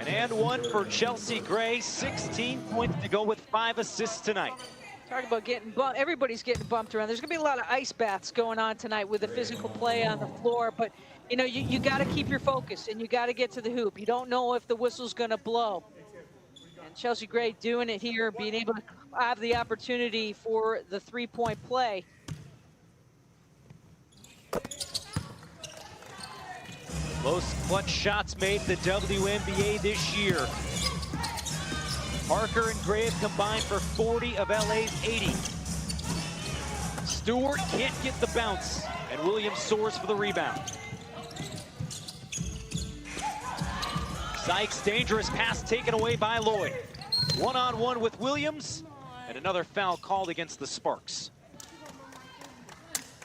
And one for Chelsea Gray, 16 points to go with 5 assists tonight. Talk about getting bumped. Everybody's getting bumped around. There's going to be a lot of ice baths going on tonight with the physical play on the floor. But, you know, you got to keep your focus and you got to get to the hoop. You don't know if the whistle's going to blow. And Chelsea Gray doing it here, being able to have the opportunity for the three-point play. Most clutch shots made in the WNBA this year. Parker and Gray have combined for 40 of LA's 80. Stewart can't get the bounce, and Williams soars for the rebound. Sykes, dangerous pass taken away by Lloyd. One-on-one with Williams, and another foul called against the Sparks.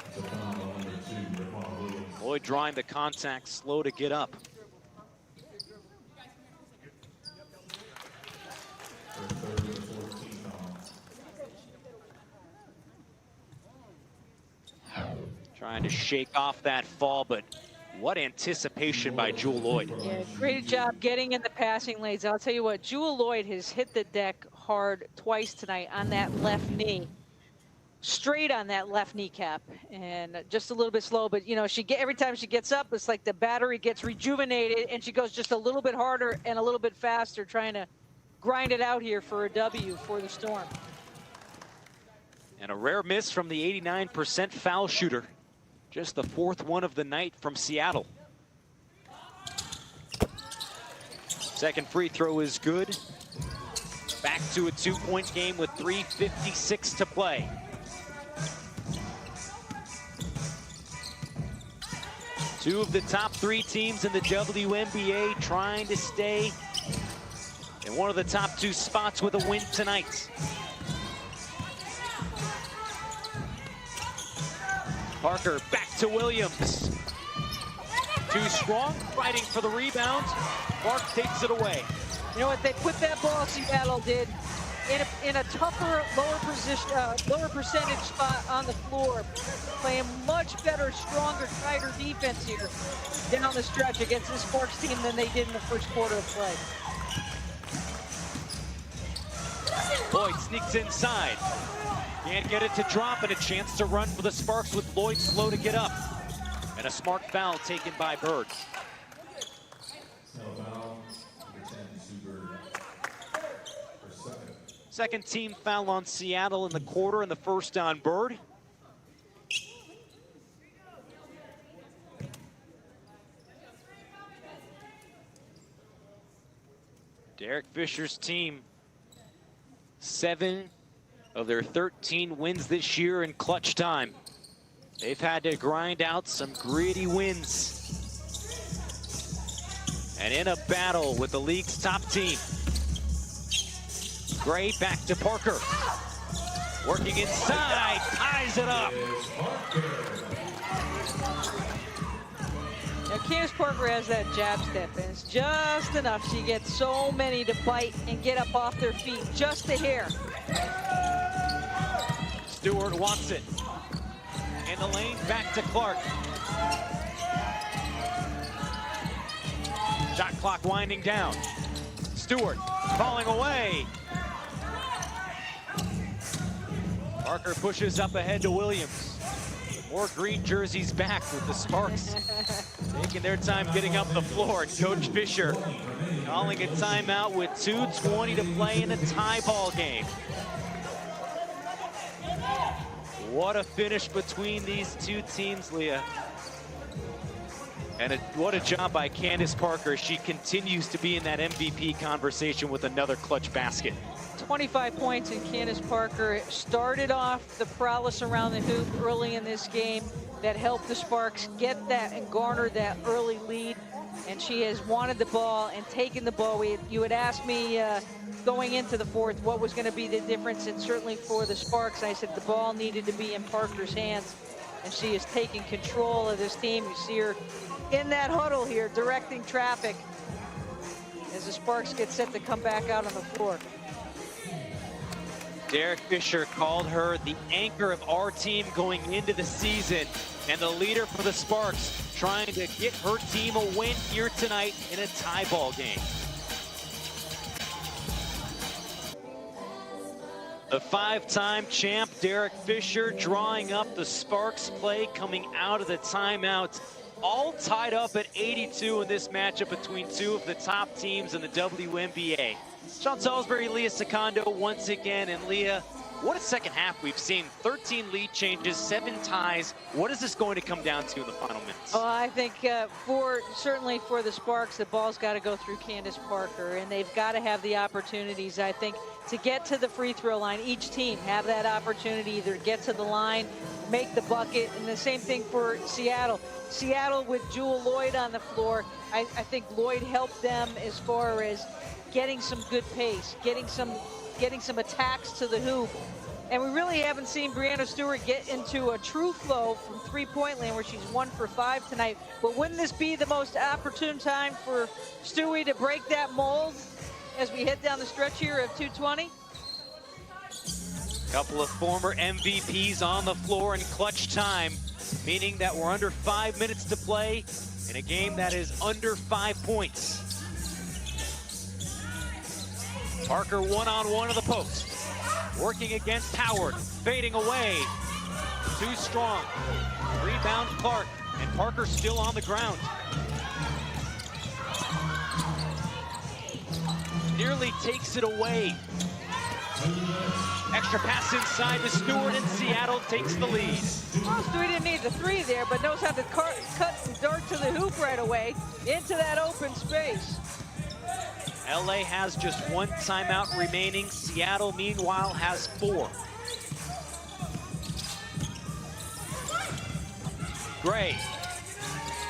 That's a foul on number 2, Raquel Williams. Lloyd drawing the contact, slow to get up. Her third and fourth team foul. Trying to shake off that fall, but what anticipation by Jewel Lloyd. Yeah, great job getting in the passing lanes. I'll tell you what, Jewel Lloyd has hit the deck hard twice tonight on that left knee. Straight on that left kneecap, and just a little bit slow, but you know, every time she gets up, it's like the battery gets rejuvenated and she goes just a little bit harder and a little bit faster, trying to grind it out here for a W for the Storm. And a rare miss from the 89% foul shooter. Just the 4th one of the night from Seattle. Second free throw is good. Back to a 2-point game with 3:56 to play. Two of the top 3 teams in the WNBA trying to stay in one of the top 2 spots with a win tonight. Parker back to Williams. Too strong, fighting for the rebound. Clark takes it away. You know what, they put that ball, Seattle did, in a tougher, lower percentage spot on the floor. Playing much better, stronger, tighter defense here down the stretch against this Sparks team than they did in the first quarter of play. Lloyd sneaks inside. Can't get it to drop, and a chance to run for the Sparks with Lloyd slow to get up. And a smart foul taken by Bird. Second team foul on Seattle in the quarter, and the first on Bird. Derek Fisher's team, 7 of their 13 wins this year in clutch time. They've had to grind out some gritty wins. And in a battle with the league's top team. Gray back to Parker. Working inside, ties it up. Now, Candace Parker has that jab step, and it's just enough. She gets so many to bite and get up off their feet, just a hair. Stewart wants it. In the lane, back to Clark. Shot clock winding down. Stewart falling away. Parker pushes up ahead to Williams. More green jerseys back with the Sparks taking their time getting up the floor. Coach Fisher calling a timeout with 2:20 to play in a tie ball game. What a finish between these two teams, Leah. And what a job by Candace Parker. She continues to be in that MVP conversation with another clutch basket. 25 points, and Candace Parker started off the prowess around the hoop early in this game that helped the Sparks get that and garner that early lead. And she has wanted the ball and taken the ball. You had asked me going into the fourth what was going to be the difference, and certainly for the Sparks, I said the ball needed to be in Parker's hands, and she is taking control of this team. You see her in that huddle here, directing traffic as the Sparks get set to come back out on the floor. Derek Fisher called her the anchor of our team going into the season, and the leader for the Sparks, trying to get her team a win here tonight in a tie ball game. The 5-time champ Derek Fisher drawing up the Sparks play coming out of the timeout. All tied up at 82 in this matchup between two of the top teams in the WNBA. Sean Salisbury, Leah Secondo once again. And Leah, what a second half we've seen. 13 lead changes, 7 ties. What is this going to come down to in the final minutes? Oh, I think certainly for the Sparks, the ball's got to go through Candace Parker, and they've got to have the opportunities, I think, to get to the free throw line. Each team have that opportunity, either get to the line, make the bucket, and the same thing for Seattle. Seattle with Jewel Lloyd on the floor, I think Lloyd helped them as far as getting some good pace, getting some attacks to the hoop. And we really haven't seen Breanna Stewart get into a true flow from three-point land where she's 1 for 5 tonight. But wouldn't this be the most opportune time for Stewie to break that mold as we head down the stretch here of 2:20? Couple of former MVPs on the floor in clutch time, meaning that we're under 5 minutes to play in a game that is under 5 points. Parker one-on-one of the post. Working against Howard, fading away. Too strong. Rebound Clark, and Parker still on the ground. Nearly takes it away. Extra pass inside to Stewart, and Seattle takes the lead. Well, Stewie didn't need the 3 there, but knows how to cut and dart to the hoop right away into that open space. LA has just 1 timeout remaining. Seattle, meanwhile, has 4. Gray.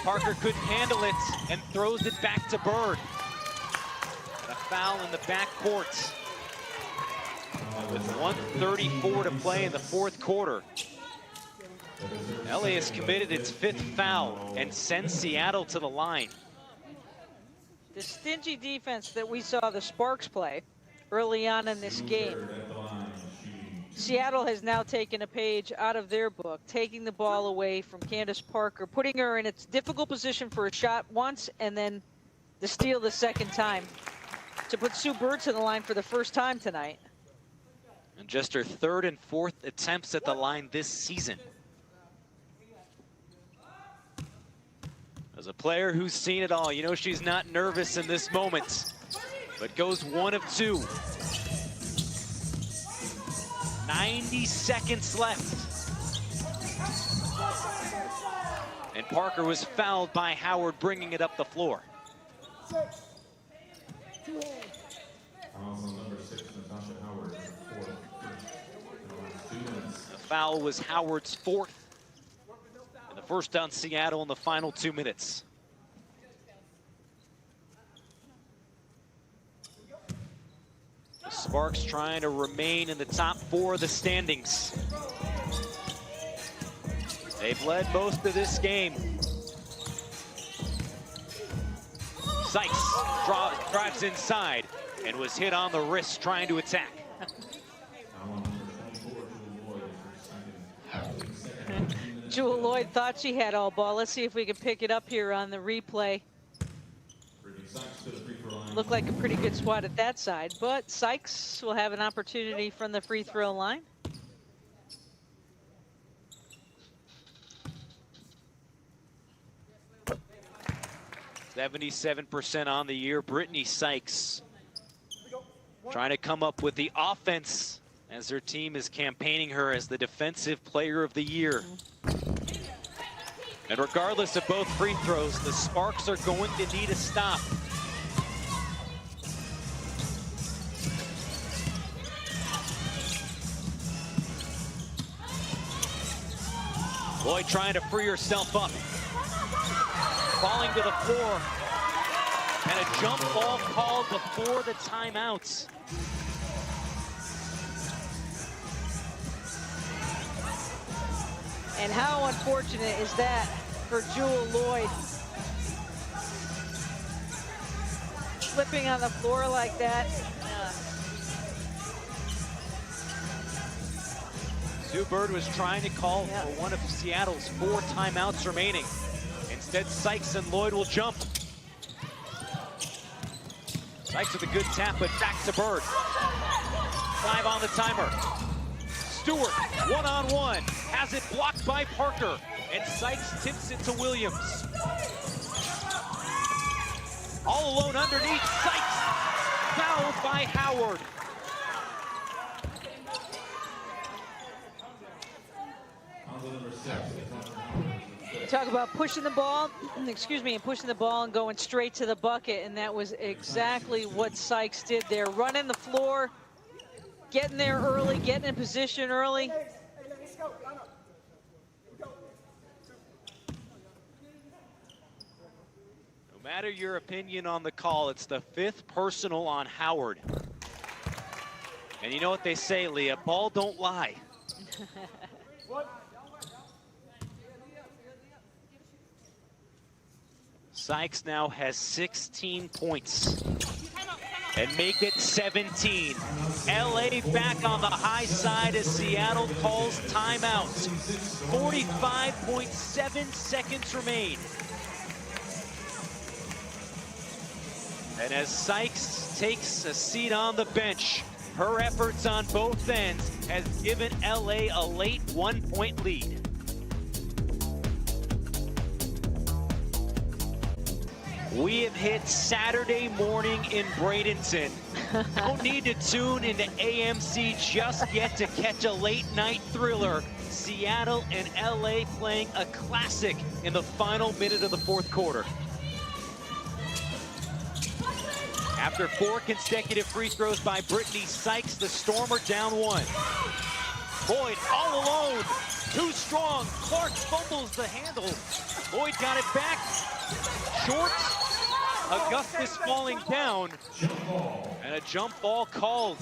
Parker couldn't handle it and throws it back to Bird. And a foul in the backcourt. With 1:34 to play in the 4th quarter. LA has committed its 5th foul and sends Seattle to the line. The stingy defense that we saw the Sparks play early on in this game, Seattle has now taken a page out of their book, taking the ball away from Candace Parker, putting her in a difficult position for a shot once and then the steal the second time to put Sue Bird to the line for the first time tonight. And just her 3rd and 4th attempts at the line this season. As a player who's seen it all, you know she's not nervous in this moment, but goes 1 of 2. 90 seconds left. And Parker was fouled by Howard, bringing it up the floor. The foul was Howard's 4th. And the first on Seattle in the final 2 minutes. The Sparks trying to remain in the top 4 of the standings. They've led most of this game. Sykes drives inside and was hit on the wrist trying to attack. Jewel Lloyd thought she had all ball. Let's see if we can pick it up here on the replay. Looked like a pretty good swat at that side, but Sykes will have an opportunity from the free throw line. .77% on the year. Brittany Sykes trying to come up with the offense as her team is campaigning her as the defensive player of the year. And regardless of both free throws, the Sparks are going to need a stop. Lloyd trying to free herself up. Falling to the floor. And a jump ball called before the timeouts. And how unfortunate is that for Jewel Lloyd? Slipping on the floor like that. Sue Bird was trying to call for one of Seattle's 4 timeouts remaining. Instead, Sykes and Lloyd will jump. Sykes with a good tap, but back to Bird. 5 on the timer. Stewart, one-on-one, has it blocked by Parker, and Sykes tips it to Williams. All alone underneath, Sykes, fouled by Howard. Talk about pushing the ball, excuse me, and pushing the ball and going straight to the bucket, and that was exactly what Sykes did there. Running the floor, getting there early, getting in position early. No matter your opinion on the call, it's the 5th personal on Howard. And you know what they say, Leah, ball don't lie. Sykes now has 16 points and make it 17. LA back on the high side as Seattle calls timeout. 45.7 seconds remain. And as Sykes takes a seat on the bench, her efforts on both ends has given LA a late 1-point lead. We have hit Saturday morning in Bradenton. Don't need to tune into AMC just yet to catch a late night thriller. Seattle and LA playing a classic in the final minute of the 4th quarter. After 4 consecutive free throws by Brittany Sykes, the Storm are down 1. Lloyd all alone, too strong. Clark fumbles the handle. Lloyd got it back. Short. Augustus falling down. And a jump ball called.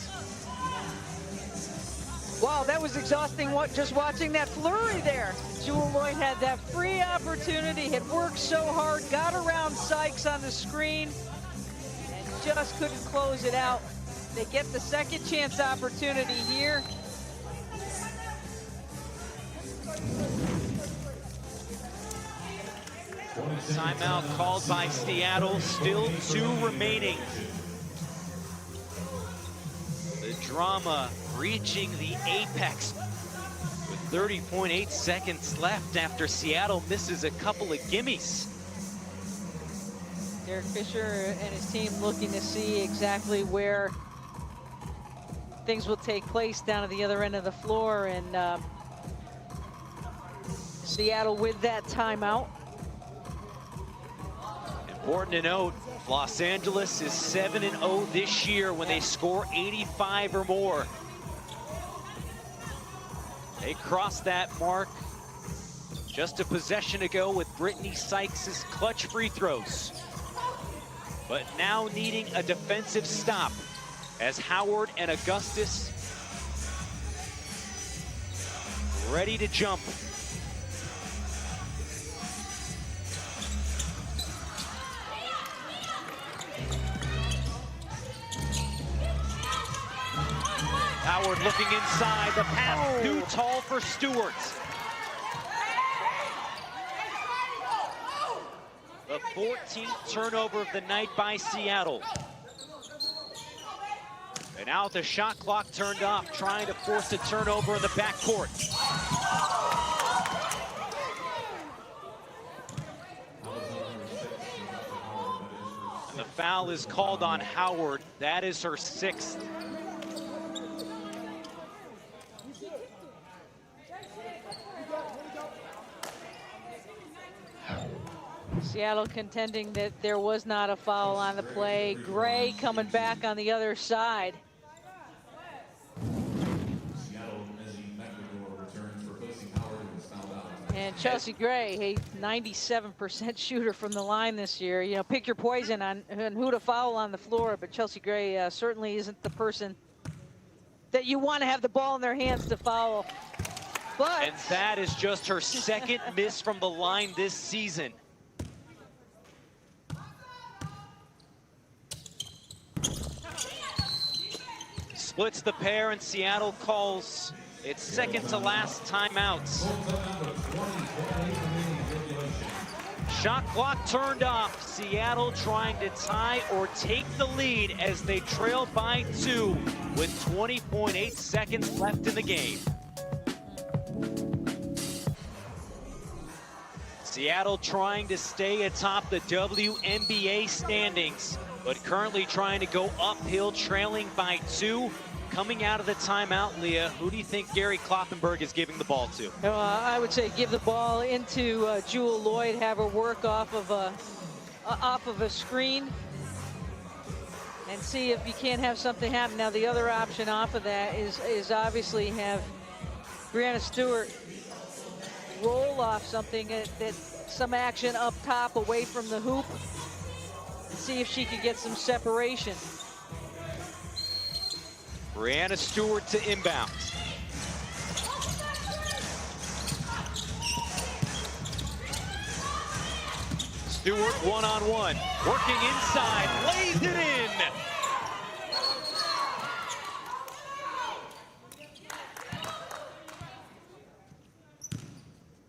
Wow, that was exhausting just watching that flurry there. Jewel Lloyd had that free opportunity, had worked so hard, got around Sykes on the screen, and just couldn't close it out. They get the second chance opportunity here. Timeout called by Seattle, still 2 remaining. The drama reaching the apex with 30.8 seconds left after Seattle misses a couple of gimmies. Derek Fisher and his team looking to see exactly where things will take place down at the other end of the floor, and Seattle with that timeout. Important to note, Los Angeles is 7-0 this year when they score 85 or more. They crossed that mark just a possession ago with Brittany Sykes' clutch free throws. But now needing a defensive stop as Howard and Augustus ready to jump. Howard looking inside, the pass too tall for Stewart. The 14th turnover of the night by Seattle. And now the shot clock turned off, trying to force a turnover in the backcourt. And the foul is called on Howard. That is her 6th. Seattle contending that there was not a foul on the play. Gray coming back on the other side. And Chelsea Gray, a 97% shooter from the line this year. You know, pick your poison on who to foul on the floor, but Chelsea Gray certainly isn't the person that you want to have the ball in their hands to foul. But and that is just her 2nd miss from the line this season. Splits the pair, and Seattle calls its 2nd to last timeouts. Shot clock turned off. Seattle trying to tie or take the lead as they trail by 2 with 20.8 seconds left in the game. Seattle trying to stay atop the WNBA standings, but currently trying to go uphill, trailing by 2. Coming out of the timeout, Leah, who do you think Gary Kloppenberg is giving the ball to? I would say give the ball into Jewel Lloyd, have her work off of a screen, and see if you can't have something happen. Now, the other option off of that is obviously have Brianna Stewart roll off something that some action up top away from the hoop, and see if she could get some separation. Brianna Stewart to inbound. Stewart one-on-one, working inside, lays it in.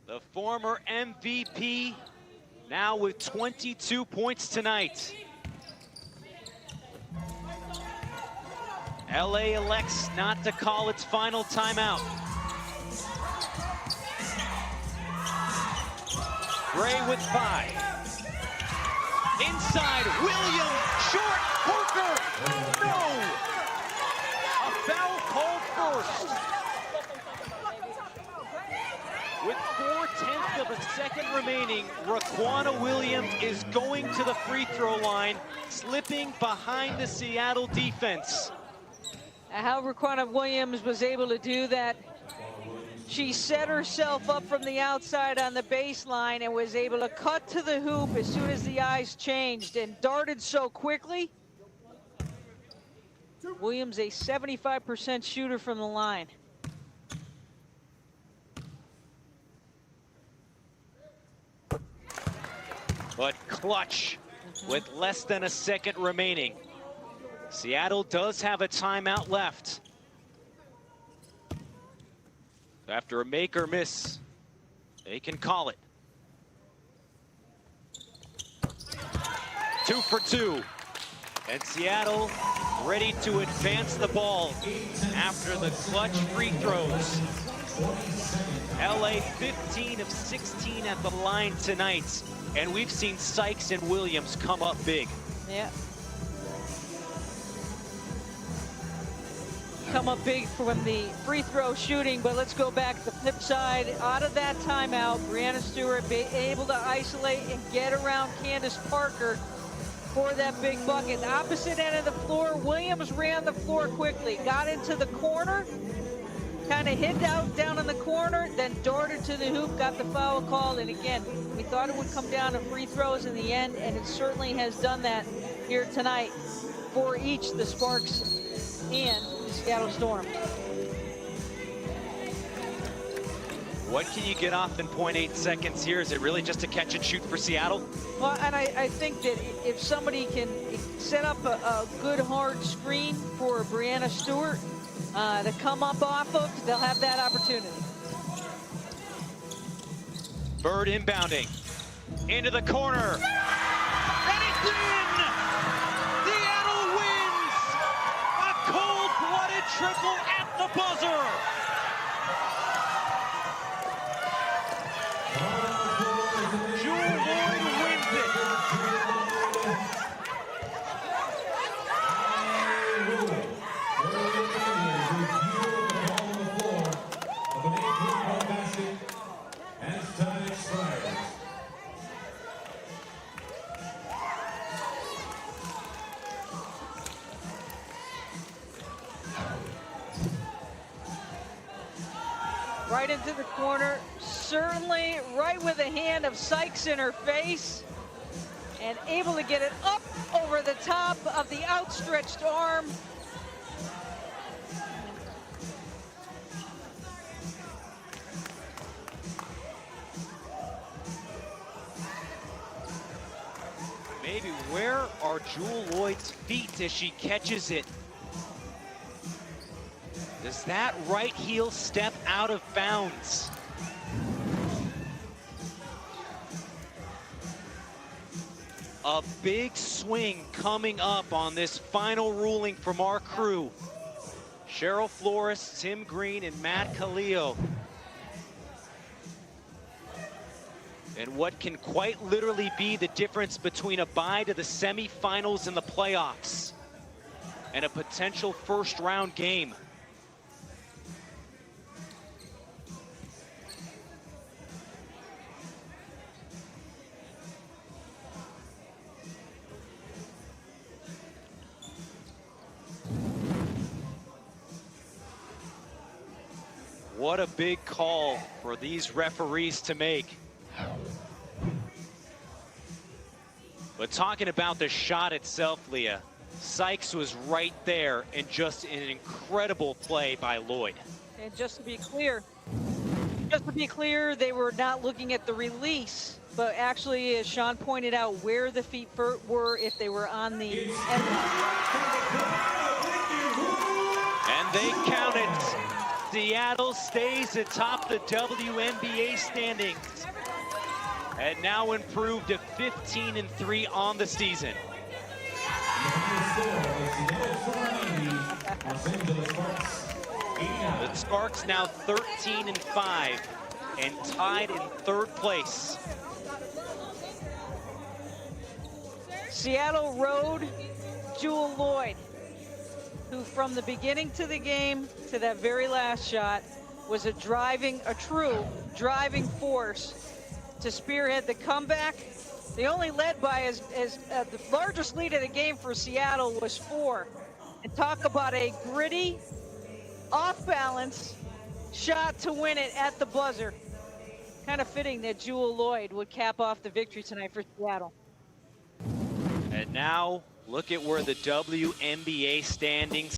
The former MVP now with 22 points tonight. LA elects not to call its final timeout. Gray with 5. Inside, Williams, short, Parker, no! A foul called first. With 4/10 of a second remaining. Raquana Williams is going to the free throw line, slipping behind the Seattle defense. How Raquana Williams was able to do that, she set herself up from the outside on the baseline and was able to cut to the hoop as soon as the eyes changed and darted so quickly. Williams, a 75% shooter from the line. But clutch with less than a second remaining. Seattle does have a timeout left. After a make or miss, they can call it. 2 for 2. And Seattle ready to advance the ball after the clutch free throws. LA 15 of 16 at the line tonight. And we've seen Sykes and Williams come up big. Yeah. Come up big from the free throw shooting, but let's go back to the flip side. Out of that timeout, Breanna Stewart be able to isolate and get around Candace Parker for that big bucket. The opposite end of the floor, Williams ran the floor quickly, got into the corner, kind of hid out down in the corner, then darted to the hoop, got the foul called, and again, we thought it would come down to free throws in the end, and it certainly has done that here tonight for each, the Sparks and the Seattle Storm. What can you get off in 0.8 seconds here? Is it really just a catch and shoot for Seattle? Well, and I think that if somebody can set up a good hard screen for Breanna Stewart to come up off of, they'll have that opportunity. Bird inbounding into the corner. And it's in! Seattle wins! A cold-blooded triple at the buzzer! Jewel Lloyd wins it. As time expires. Right into the corner, certainly right with a hand of Sykes in her face, and able to get it up over the top of the outstretched arm. Maybe where are Jewel Lloyd's feet as she catches it? Does that right heel step out of bounds? A big swing coming up on this final ruling from our crew. Cheryl Flores, Tim Green, and Matt Calillo. And what can quite literally be the difference between a bye to the semifinals and the playoffs and a potential first round game. What a big call for these referees to make. But talking about the shot itself, Leah, Sykes was right there and just an incredible play by Lloyd. And just to be clear, they were not looking at the release, but actually, as Sean pointed out, where the feet were if they were on the end line. And they count it. Seattle stays atop the WNBA standings and now improved to 15-3 on the season. The Sparks now 13-5 and tied in third place. Seattle rode Jewel Lloyd, who from the beginning to the game to that very last shot was a true driving force to spearhead the comeback. They only led by the largest lead of the game for Seattle was 4. And talk about a gritty, off-balance shot to win it at the buzzer. Kind of fitting that Jewel Lloyd would cap off the victory tonight for Seattle. And now look at where the WNBA standings